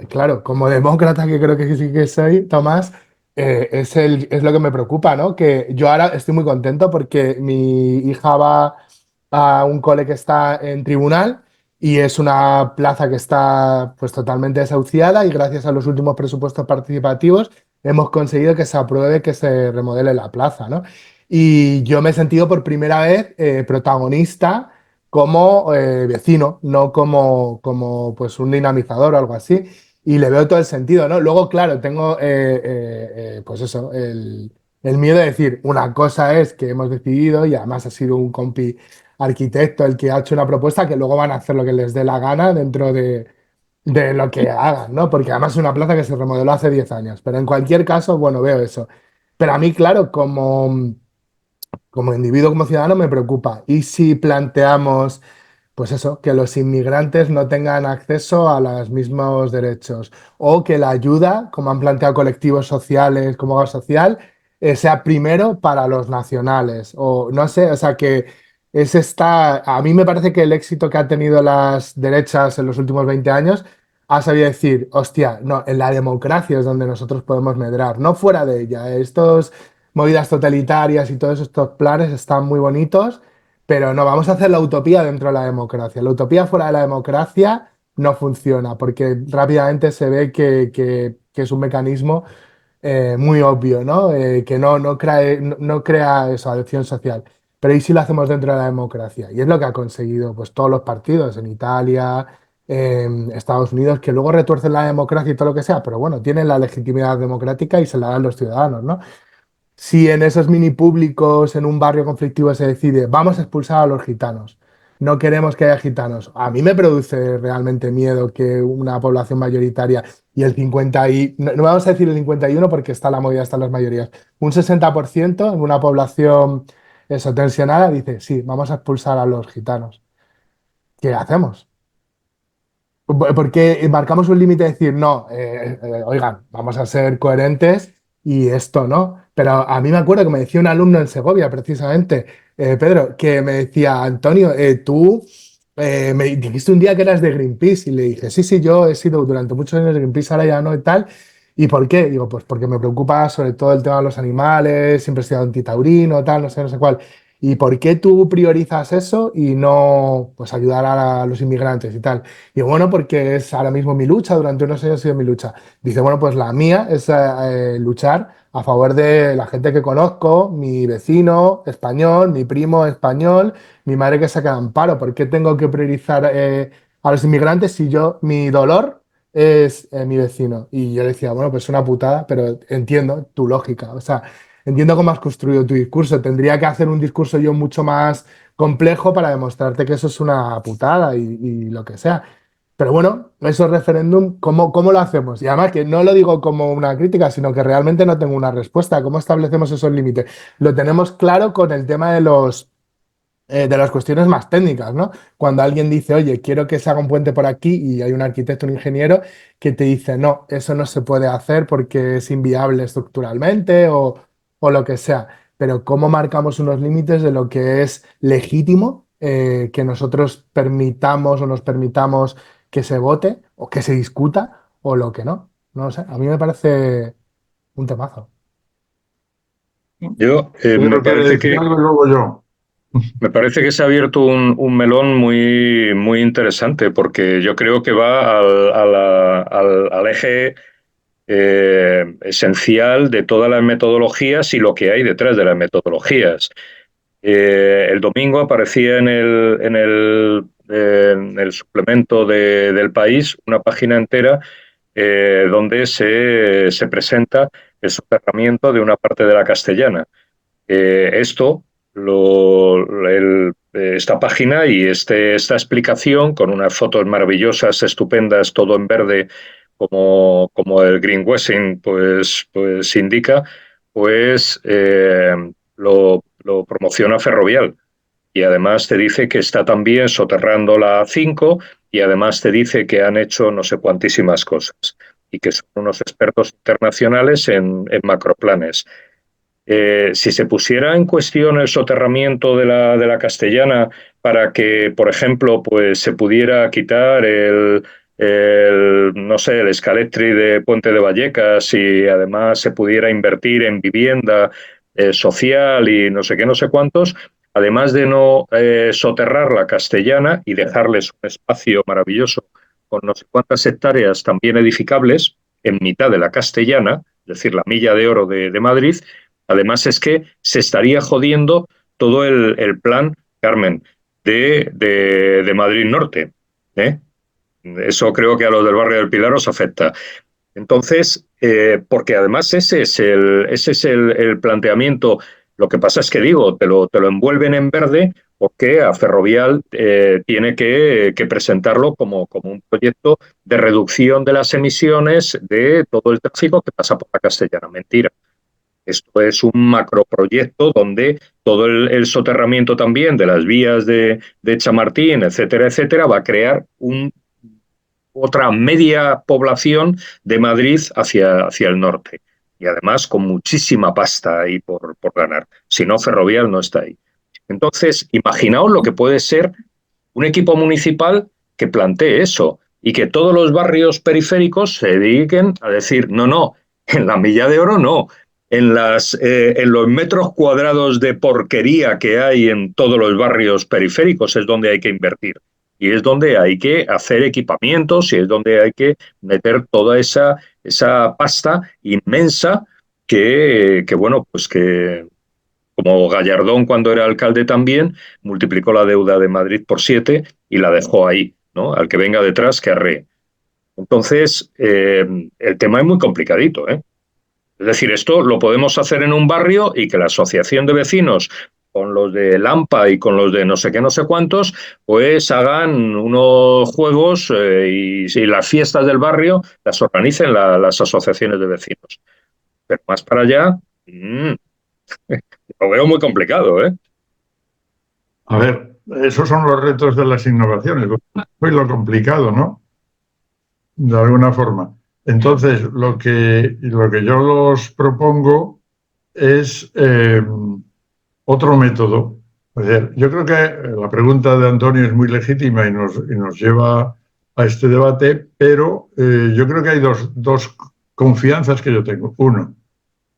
Speaker 8: claro, como demócrata que creo que sí que soy, Tomás, es lo que me preocupa, ¿no? Que yo ahora estoy muy contento porque mi hija va a un cole que está en tribunal y es una plaza que está pues totalmente desahuciada, y gracias a los últimos presupuestos participativos hemos conseguido que se apruebe que se remodele la plaza, ¿no? Y yo me he sentido por primera vez protagonista como vecino, no como pues un dinamizador o algo así. Y le veo todo el sentido, ¿no? Luego, claro, tengo pues eso, el miedo de decir, una cosa es que hemos decidido, y además ha sido un compi arquitecto el que ha hecho una propuesta, que luego van a hacer lo que les dé la gana dentro de lo que hagan, ¿no? Porque además es una plaza que se remodeló hace 10 años. Pero en cualquier caso, bueno, veo eso. Pero a mí, claro, como individuo, como ciudadano, me preocupa. ¿Y si planteamos, pues eso, que los inmigrantes no tengan acceso a los mismos derechos, o que la ayuda, como han planteado colectivos sociales como Gas Social, sea primero para los nacionales? O no sé, o sea, que a mí me parece que el éxito que han tenido las derechas en los últimos 20 años ha sabido decir, hostia, no, en la democracia es donde nosotros podemos medrar, no fuera de ella. Estos movidas totalitarias y todos estos planes están muy bonitos, pero no, vamos a hacer la utopía dentro de la democracia. La utopía fuera de la democracia no funciona, porque rápidamente se ve que es un mecanismo muy obvio, ¿no? Que no crea eso, adhesión social. Pero ¿y si lo hacemos dentro de la democracia? Y es lo que ha conseguido pues, todos los partidos en Italia, en Estados Unidos, que luego retuercen la democracia y todo lo que sea, pero bueno, tienen la legitimidad democrática y se la dan los ciudadanos, ¿no? Si en esos mini públicos, en un barrio conflictivo, se decide, vamos a expulsar a los gitanos, no queremos que haya gitanos, a mí me produce realmente miedo que una población mayoritaria, y el 50 y, no vamos a decir el 51 porque está la movida, están las mayorías, un 60% en una población eso, tensionada, dice, sí, vamos a expulsar a los gitanos. ¿Qué hacemos? Porque marcamos un límite de decir, no, oigan, vamos a ser coherentes y esto no. Pero a mí me acuerdo que me decía un alumno en Segovia, precisamente, Pedro, que me decía, Antonio, tú me dijiste un día que eras de Greenpeace, y le dije, sí, sí, yo he sido durante muchos años de Greenpeace, ahora ya no y tal. ¿Y por qué? Digo, pues porque me preocupa sobre todo el tema de los animales, siempre he sido antitaurino, tal, no sé cuál. ¿Y por qué tú priorizas eso y no pues ayudar a los inmigrantes y tal? Y bueno, porque es ahora mismo mi lucha, durante unos años ha sido mi lucha. Dice, bueno, pues la mía es luchar a favor de la gente que conozco, mi vecino español, mi primo español, mi madre que se queda en paro. ¿Por qué tengo que priorizar a los inmigrantes si mi dolor es mi vecino? Y yo decía, bueno, pues es una putada, pero entiendo tu lógica. O sea, entiendo cómo has construido tu discurso. Tendría que hacer un discurso yo mucho más complejo para demostrarte que eso es una putada y lo que sea. Pero bueno, esos referéndum, ¿cómo lo hacemos? Y además que no lo digo como una crítica, sino que realmente no tengo una respuesta. ¿Cómo establecemos esos límites? Lo tenemos claro con el tema de las cuestiones más técnicas, ¿no? Cuando alguien dice, oye, quiero que se haga un puente por aquí, y hay un arquitecto, un ingeniero, que te dice, no, eso no se puede hacer porque es inviable estructuralmente, o o lo que sea, pero cómo marcamos unos límites de lo que es legítimo que nosotros permitamos o nos permitamos que se vote o que se discuta o lo que no. No lo sé, a mí me parece un temazo.
Speaker 4: Yo me parece que
Speaker 1: luego yo.
Speaker 4: Me parece que se ha abierto un melón muy, muy interesante, porque yo creo que va al eje esencial de todas las metodologías y lo que hay detrás de las metodologías. El domingo aparecía en el suplemento del País una página entera donde se presenta el soterramiento de una parte de la Castellana. Esta página y esta explicación con unas fotos maravillosas, estupendas, todo en verde, como el greenwashing pues indica, pues lo promociona Ferrovial. Y además te dice que está también soterrando la A5 y además te dice que han hecho no sé cuantísimas cosas y que son unos expertos internacionales en macroplanes. Si se pusiera en cuestión el soterramiento de la Castellana para que, por ejemplo, pues se pudiera quitar no sé, el Escaletri de Puente de Vallecas y además se pudiera invertir en vivienda social y no sé qué, no sé cuántos, además de no soterrar la Castellana y dejarles un espacio maravilloso con no sé cuántas hectáreas también edificables en mitad de la Castellana, es decir, la milla de oro de Madrid. Además es que se estaría jodiendo todo el plan, Carmen, de Madrid Norte. Eso creo que a los del barrio del Pilar os afecta. Entonces, porque además ese es el planteamiento. Lo que pasa es que digo, te lo envuelven en verde porque a Ferrovial tiene que presentarlo como un proyecto de reducción de las emisiones de todo el tráfico que pasa por la Castellana. Mentira. Esto es un macroproyecto donde todo el soterramiento también de las vías de Chamartín, etcétera, etcétera, va a crear otra media población de Madrid hacia el norte. Y además con muchísima pasta ahí por ganar. Si no, Ferrovial no está ahí. Entonces, imaginaos lo que puede ser un equipo municipal que plantee eso y que todos los barrios periféricos se dediquen a decir, no, en la milla de oro no. En los metros cuadrados de porquería que hay en todos los barrios periféricos es donde hay que invertir. Y es donde hay que hacer equipamientos y es donde hay que meter toda esa pasta inmensa que bueno, pues que como Gallardón cuando era alcalde también multiplicó la deuda de Madrid por 7 y la dejó ahí, ¿no? Al que venga detrás que arree. Entonces, el tema es muy complicadito, ¿eh? Es decir, esto lo podemos hacer en un barrio y que la asociación de vecinos con los de Lampa y con los de no sé qué, no sé cuántos, pues hagan unos juegos y las fiestas del barrio las organicen las asociaciones de vecinos. Pero más para allá, lo veo muy complicado, ¿eh?
Speaker 1: A ver, esos son los retos de las innovaciones, pues lo complicado, ¿no? De alguna forma. Entonces, lo que yo los propongo es otro método. O sea, yo creo que la pregunta de Antonio es muy legítima y nos lleva a este debate, pero yo creo que hay dos confianzas que yo tengo. Uno,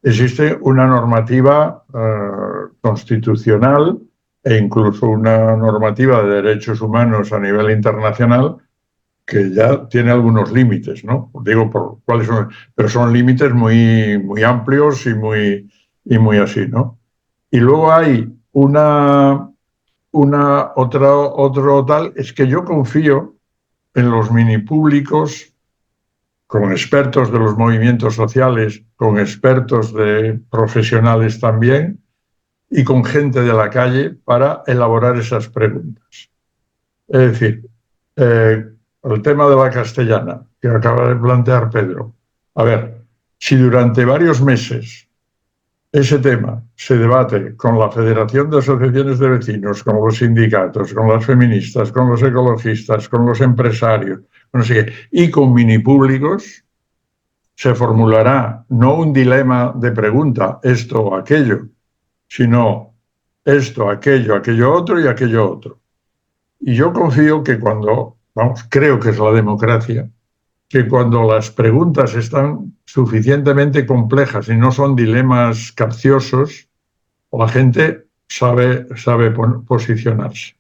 Speaker 1: existe una normativa constitucional e incluso una normativa de derechos humanos a nivel internacional que ya tiene algunos límites, ¿no? Digo por cuáles son, pero son límites muy, muy amplios y muy así, ¿no? Y luego hay otro tal, es que yo confío en los mini públicos con expertos de los movimientos sociales, con expertos de profesionales también y con gente de la calle para elaborar esas preguntas. Es decir, el tema de la Castellana que acaba de plantear Pedro. A ver, si durante varios meses ese tema se debate con la Federación de Asociaciones de Vecinos, con los sindicatos, con las feministas, con los ecologistas, con los empresarios, no sé qué, y con mini públicos, se formulará no un dilema de pregunta, esto o aquello, sino esto, aquello otro y aquello otro. Y yo confío que creo que es la democracia, que cuando las preguntas están suficientemente complejas y no son dilemas capciosos, la gente sabe posicionarse.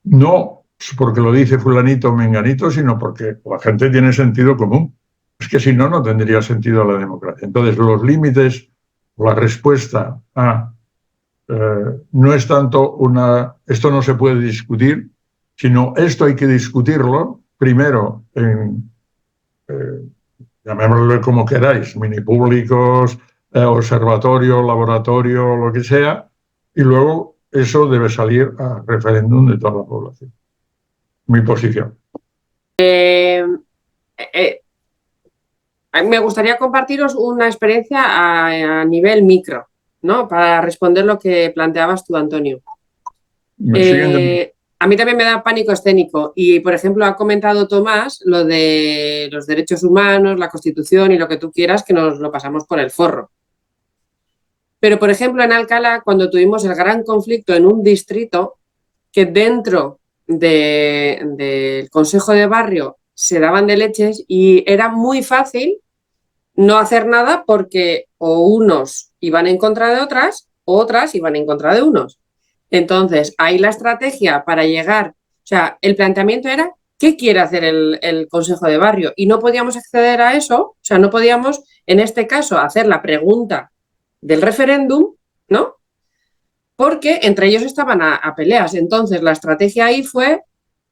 Speaker 1: No porque lo dice fulanito o menganito, sino porque la gente tiene sentido común. Es que si no, no tendría sentido la democracia. Entonces, los límites, la respuesta a no es tanto esto no se puede discutir, sino esto hay que discutirlo primero llamémoslo como queráis, mini públicos, observatorio, laboratorio, lo que sea, y luego eso debe salir a referéndum de toda la población. Mi posición.
Speaker 7: Me gustaría compartiros una experiencia a nivel micro, ¿no? Para responder lo que planteabas tú, Antonio. A mí también me da pánico escénico y, por ejemplo, ha comentado Tomás lo de los derechos humanos, la Constitución y lo que tú quieras, que nos lo pasamos por el forro. Pero, por ejemplo, en Alcalá, cuando tuvimos el gran conflicto en un distrito, que dentro del Consejo de Barrio se daban de leches y era muy fácil no hacer nada porque o unos iban en contra de otras o otras iban en contra de unos. Entonces, ahí la estrategia para llegar, o sea, el planteamiento era ¿qué quiere hacer el Consejo de Barrio? Y no podíamos acceder a eso, o sea, no podíamos, en este caso, hacer la pregunta del referéndum, ¿no? Porque entre ellos estaban a peleas. Entonces, la estrategia ahí fue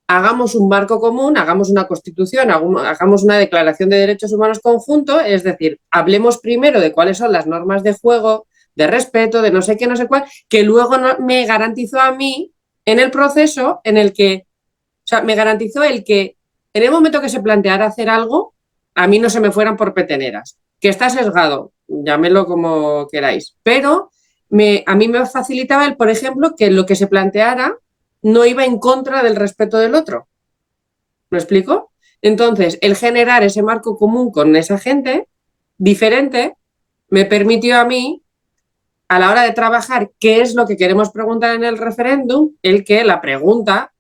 Speaker 7: hagamos un marco común, hagamos una constitución, hagamos una declaración de derechos humanos conjunto, es decir, hablemos primero de cuáles son las normas de juego, de respeto, de no sé qué, no sé cuál, que luego me garantizó a mí en el proceso en el que, o sea, me garantizó el que en el momento que se planteara hacer algo, a mí no se me fueran por peteneras. Que está sesgado, llámelo como queráis, pero a mí me facilitaba por ejemplo, que lo que se planteara no iba en contra del respeto del otro. ¿Me explico? Entonces, el generar ese marco común con esa gente diferente me permitió a mí, a la hora de trabajar qué es lo que queremos preguntar en el referéndum, el que la pregunta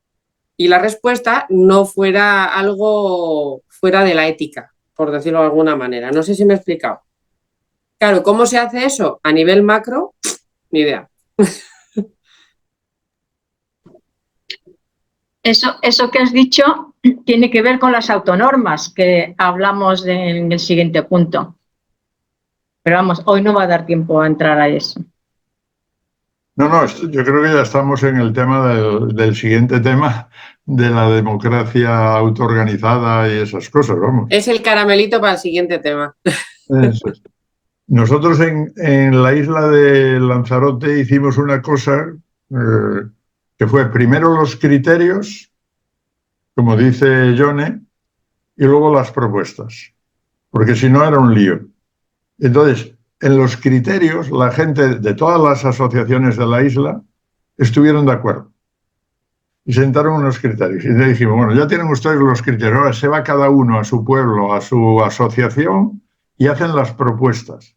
Speaker 7: y la respuesta no fuera algo fuera de la ética, por decirlo de alguna manera. No sé si me he explicado. Claro, ¿cómo se hace eso? A nivel macro, ni idea.
Speaker 2: Eso que has dicho tiene que ver con las autonormas que hablamos en el siguiente punto. Pero vamos, hoy no va a dar tiempo a entrar a eso.
Speaker 1: No, yo creo que ya estamos en el tema del siguiente tema de la democracia autoorganizada y esas cosas, vamos.
Speaker 7: Es el caramelito para el siguiente tema.
Speaker 1: Eso es. Nosotros en la isla de Lanzarote hicimos una cosa que fue primero los criterios, como dice Yone, y luego las propuestas, porque si no era un lío. Entonces, en los criterios, la gente de todas las asociaciones de la isla estuvieron de acuerdo y sentaron unos criterios. Y le dijimos, bueno, ya tienen ustedes los criterios, ahora se va cada uno a su pueblo, a su asociación y hacen las propuestas.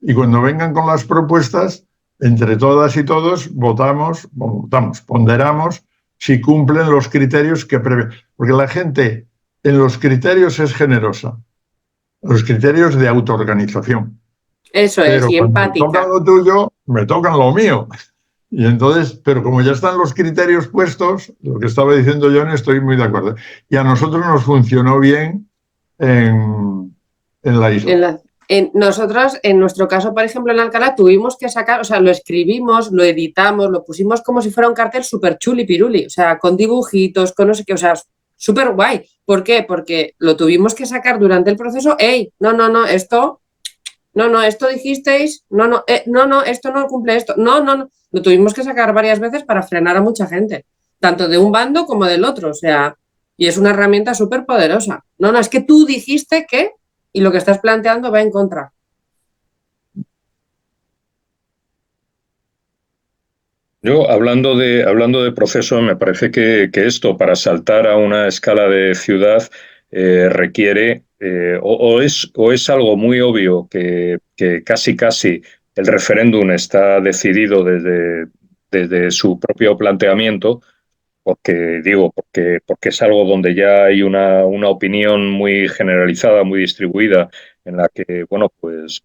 Speaker 1: Y cuando vengan con las propuestas, entre todas y todos ponderamos si cumplen los criterios que prevén. Porque la gente en los criterios es generosa, los criterios de autoorganización.
Speaker 7: Eso es,
Speaker 1: pero
Speaker 7: y empática.
Speaker 1: Me tocan lo tuyo, me tocan lo mío. Y entonces, pero como ya están los criterios puestos, lo que estaba diciendo John, estoy muy de acuerdo. Y a nosotros nos funcionó bien en la isla.
Speaker 7: Nosotros, en nuestro caso, por ejemplo, en Alcalá, tuvimos que sacar, o sea, lo escribimos, lo editamos, lo pusimos como si fuera un cartel súper chuli piruli, o sea, con dibujitos, con no sé qué, o sea, súper guay. ¿Por qué? Porque lo tuvimos que sacar durante el proceso. ¡Ey! No, esto dijisteis, no, esto no cumple esto, no. Lo tuvimos que sacar varias veces para frenar a mucha gente, tanto de un bando como del otro, o sea, y es una herramienta súper poderosa. No, es que tú dijiste que, y lo que estás planteando va en contra.
Speaker 4: Yo, hablando de proceso, me parece que esto, para saltar a una escala de ciudad, requiere o es algo muy obvio que casi el referéndum está decidido desde su propio planteamiento, porque es algo donde ya hay una opinión muy generalizada, muy distribuida, en la que, bueno, pues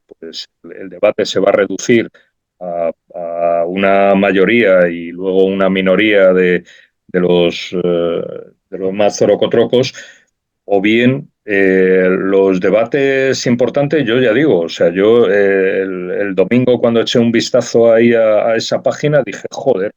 Speaker 4: el debate se va a reducir a una mayoría y luego una minoría de los más zorocotrocos, o bien los debates importantes. Yo ya digo, o sea, yo el domingo cuando eché un vistazo ahí a esa página dije, joder,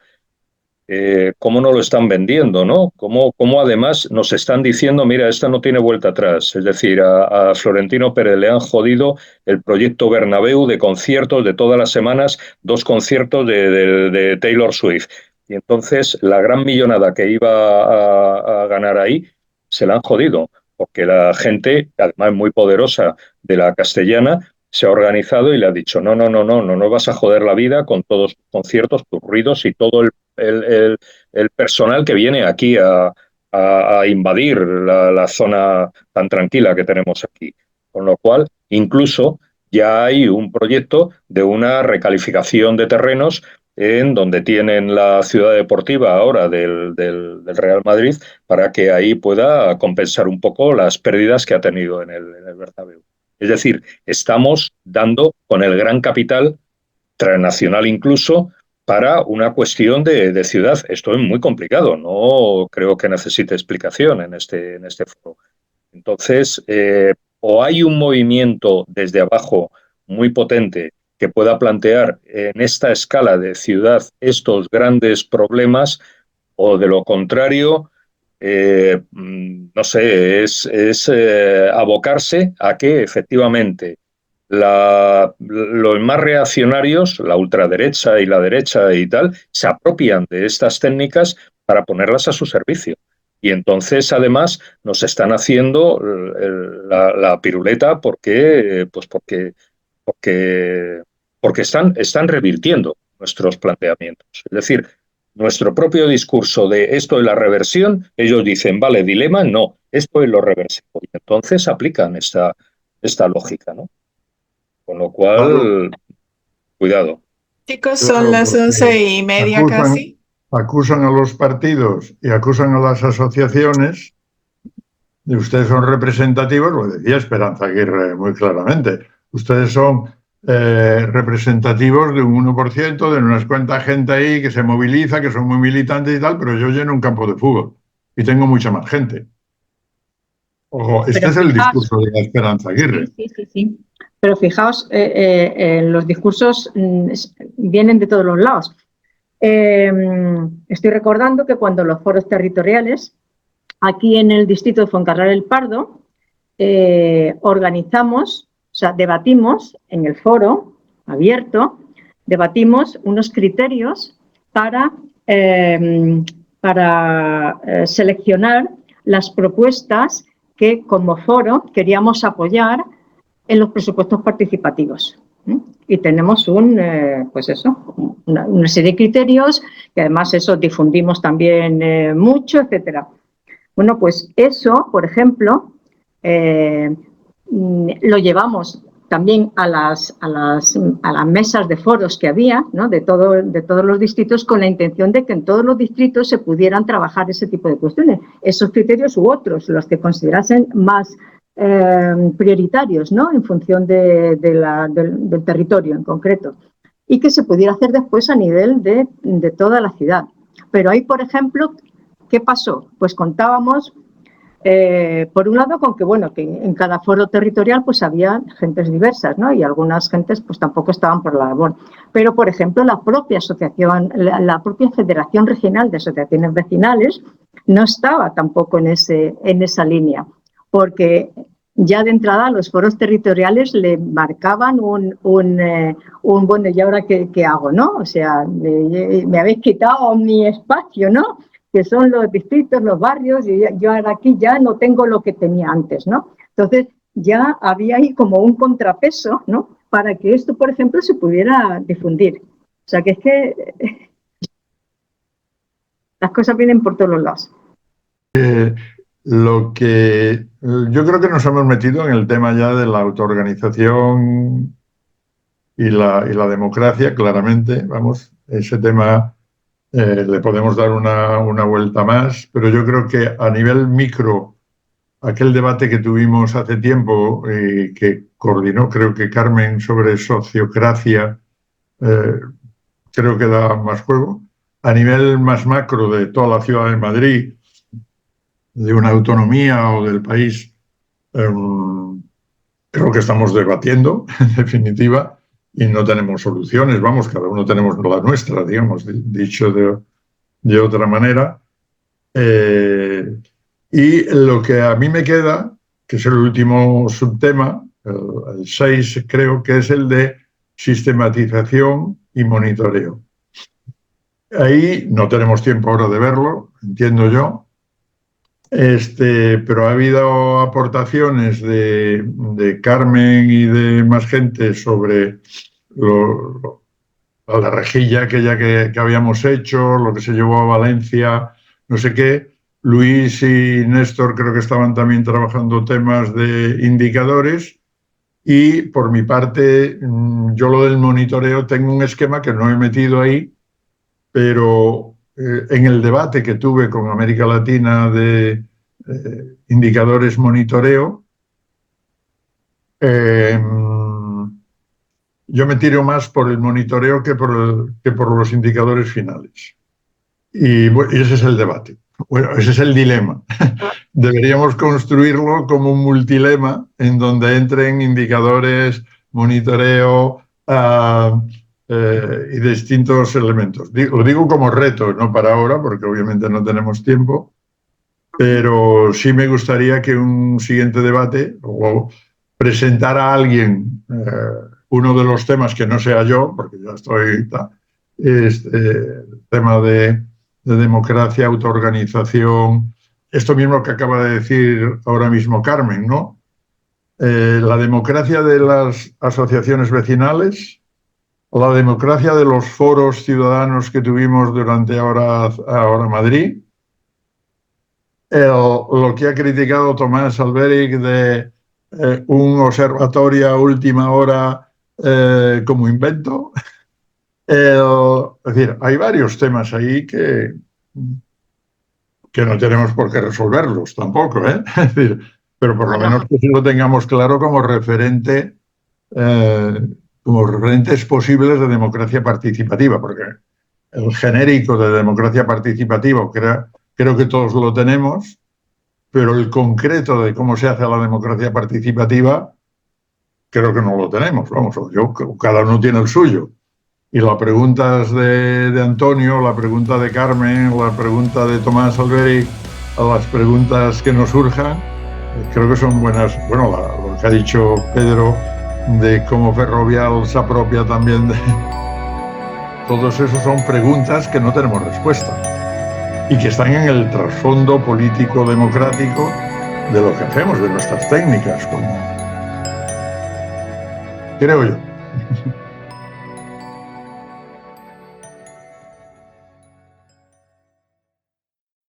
Speaker 4: cómo no lo están vendiendo, ¿no? Cómo además nos están diciendo, mira, esta no tiene vuelta atrás. Es decir, a Florentino Pérez le han jodido el proyecto Bernabéu de conciertos de todas las semanas, 2 conciertos de Taylor Swift. Y entonces la gran millonada que iba a ganar ahí se la han jodido, porque la gente, además muy poderosa de la castellana, se ha organizado y le ha dicho, no vas a joder la vida con todos tus conciertos, tus ruidos y todo el personal que viene aquí a invadir la zona tan tranquila que tenemos aquí. Con lo cual, incluso ya hay un proyecto de una recalificación de terrenos en donde tienen la ciudad deportiva ahora del Real Madrid, para que ahí pueda compensar un poco las pérdidas que ha tenido en el Bernabéu. Es decir, estamos dando con el gran capital transnacional incluso para una cuestión de ciudad. Esto es muy complicado, no creo que necesite explicación en este foro. Entonces, o hay un movimiento desde abajo muy potente que pueda plantear en esta escala de ciudad estos grandes problemas, o de lo contrario, no sé, es abocarse a que efectivamente los más reaccionarios, la ultraderecha y la derecha y tal, se apropian de estas técnicas para ponerlas a su servicio. Y entonces, además, nos están haciendo la piruleta porque están revirtiendo nuestros planteamientos. Es decir, nuestro propio discurso de esto es la reversión, ellos dicen, vale, dilema, no, esto es lo reversivo. Y entonces aplican esta lógica, ¿no? Con lo cual, cuidado.
Speaker 5: Chicos, son las 11:30 casi.
Speaker 1: Acusan a los partidos y acusan a las asociaciones, y ustedes son representativos, lo decía Esperanza Aguirre muy claramente, ustedes son representativos de un 1%, de unas cuantas gente ahí que se moviliza, que son muy militantes y tal, pero yo lleno un campo de fútbol y tengo mucha más gente. Ojo, este es el discurso de la Esperanza Aguirre.
Speaker 2: Sí. Pero fijaos, los discursos vienen de todos los lados. Estoy recordando que cuando los foros territoriales, aquí en el distrito de Fuencarral El Pardo, organizamos, o sea, debatimos en el foro abierto, debatimos unos criterios para seleccionar las propuestas que como foro queríamos apoyar en los presupuestos participativos. Y tenemos una serie de criterios que además eso difundimos también mucho, etcétera. Bueno, pues eso, por ejemplo, lo llevamos también a las mesas de foros que había, ¿no? de todos los distritos, con la intención de que en todos los distritos se pudieran trabajar ese tipo de cuestiones, esos criterios u otros, los que considerasen más prioritarios, ¿no? En función del territorio en concreto, y que se pudiera hacer después a nivel de toda la ciudad. Pero ahí, por ejemplo, ¿qué pasó? Pues contábamos, por un lado, con que, bueno, que en cada foro territorial pues había gentes diversas, ¿no? Y algunas gentes pues tampoco estaban por la labor. Pero, por ejemplo, la propia asociación, la propia Federación Regional de Asociaciones Vecinales no estaba tampoco en esa línea, porque ya de entrada los foros territoriales le marcaban bueno, ¿y ahora qué hago, no? O sea, me habéis quitado mi espacio, ¿no? Que son los distritos, los barrios, y yo ahora aquí ya no tengo lo que tenía antes, ¿no? Entonces ya había ahí como un contrapeso, ¿no? Para que esto, por ejemplo, se pudiera difundir. O sea, que es que las cosas vienen por todos los lados.
Speaker 1: Lo que yo creo que nos hemos metido en el tema ya de la autoorganización y la democracia, claramente, vamos, ese tema le podemos dar una vuelta más, pero yo creo que a nivel micro, aquel debate que tuvimos hace tiempo y que coordinó, creo que Carmen, sobre sociocracia, creo que da más juego. A nivel más macro de toda la ciudad de Madrid, de una autonomía o del país, creo que estamos debatiendo, en definitiva, y no tenemos soluciones, vamos, cada uno tenemos la nuestra, digamos, dicho de otra manera. Y lo que a mí me queda, que es el último subtema, el 6 creo, que es el de sistematización y monitoreo. Ahí no tenemos tiempo ahora de verlo, entiendo yo, pero ha habido aportaciones de Carmen y de más gente sobre la rejilla aquella que habíamos hecho, lo que se llevó a Valencia, no sé qué. Luis y Néstor creo que estaban también trabajando temas de indicadores y por mi parte yo lo del monitoreo tengo un esquema que no he metido ahí, pero en el debate que tuve con América Latina de indicadores monitoreo, yo me tiro más por el monitoreo que por los indicadores finales. Y ese es el debate. Bueno, ese es el dilema. Deberíamos construirlo como un multilema en donde entren indicadores, monitoreo y distintos elementos. Lo digo como reto, no para ahora, porque obviamente no tenemos tiempo, pero sí me gustaría que un siguiente debate o presentar a alguien uno de los temas que no sea yo, porque ya estoy... el tema de democracia, autoorganización, esto mismo que acaba de decir ahora mismo Carmen, ¿no? La democracia de las asociaciones vecinales, la democracia de los foros ciudadanos que tuvimos durante ahora Madrid, lo que ha criticado Tomás Alberic de un observatorio a última hora como invento. Es decir, hay varios temas ahí que no tenemos por qué resolverlos tampoco, ¿eh? Es decir, pero por lo menos que sí lo tengamos claro como referentes posibles de democracia participativa, porque el genérico de democracia participativa creo que todos lo tenemos, pero el concreto de cómo se hace la democracia participativa creo que no lo tenemos. Vamos, cada uno tiene el suyo. Y las preguntas de Antonio, la pregunta de Carmen, la pregunta de Tomás Alberic, las preguntas que nos surjan, creo que son buenas. Bueno, lo que ha dicho Pedro de cómo Ferrovial se apropia también de... Todos esos son preguntas que no tenemos respuesta y que están en el trasfondo político-democrático de lo que hacemos, de nuestras técnicas, creo yo.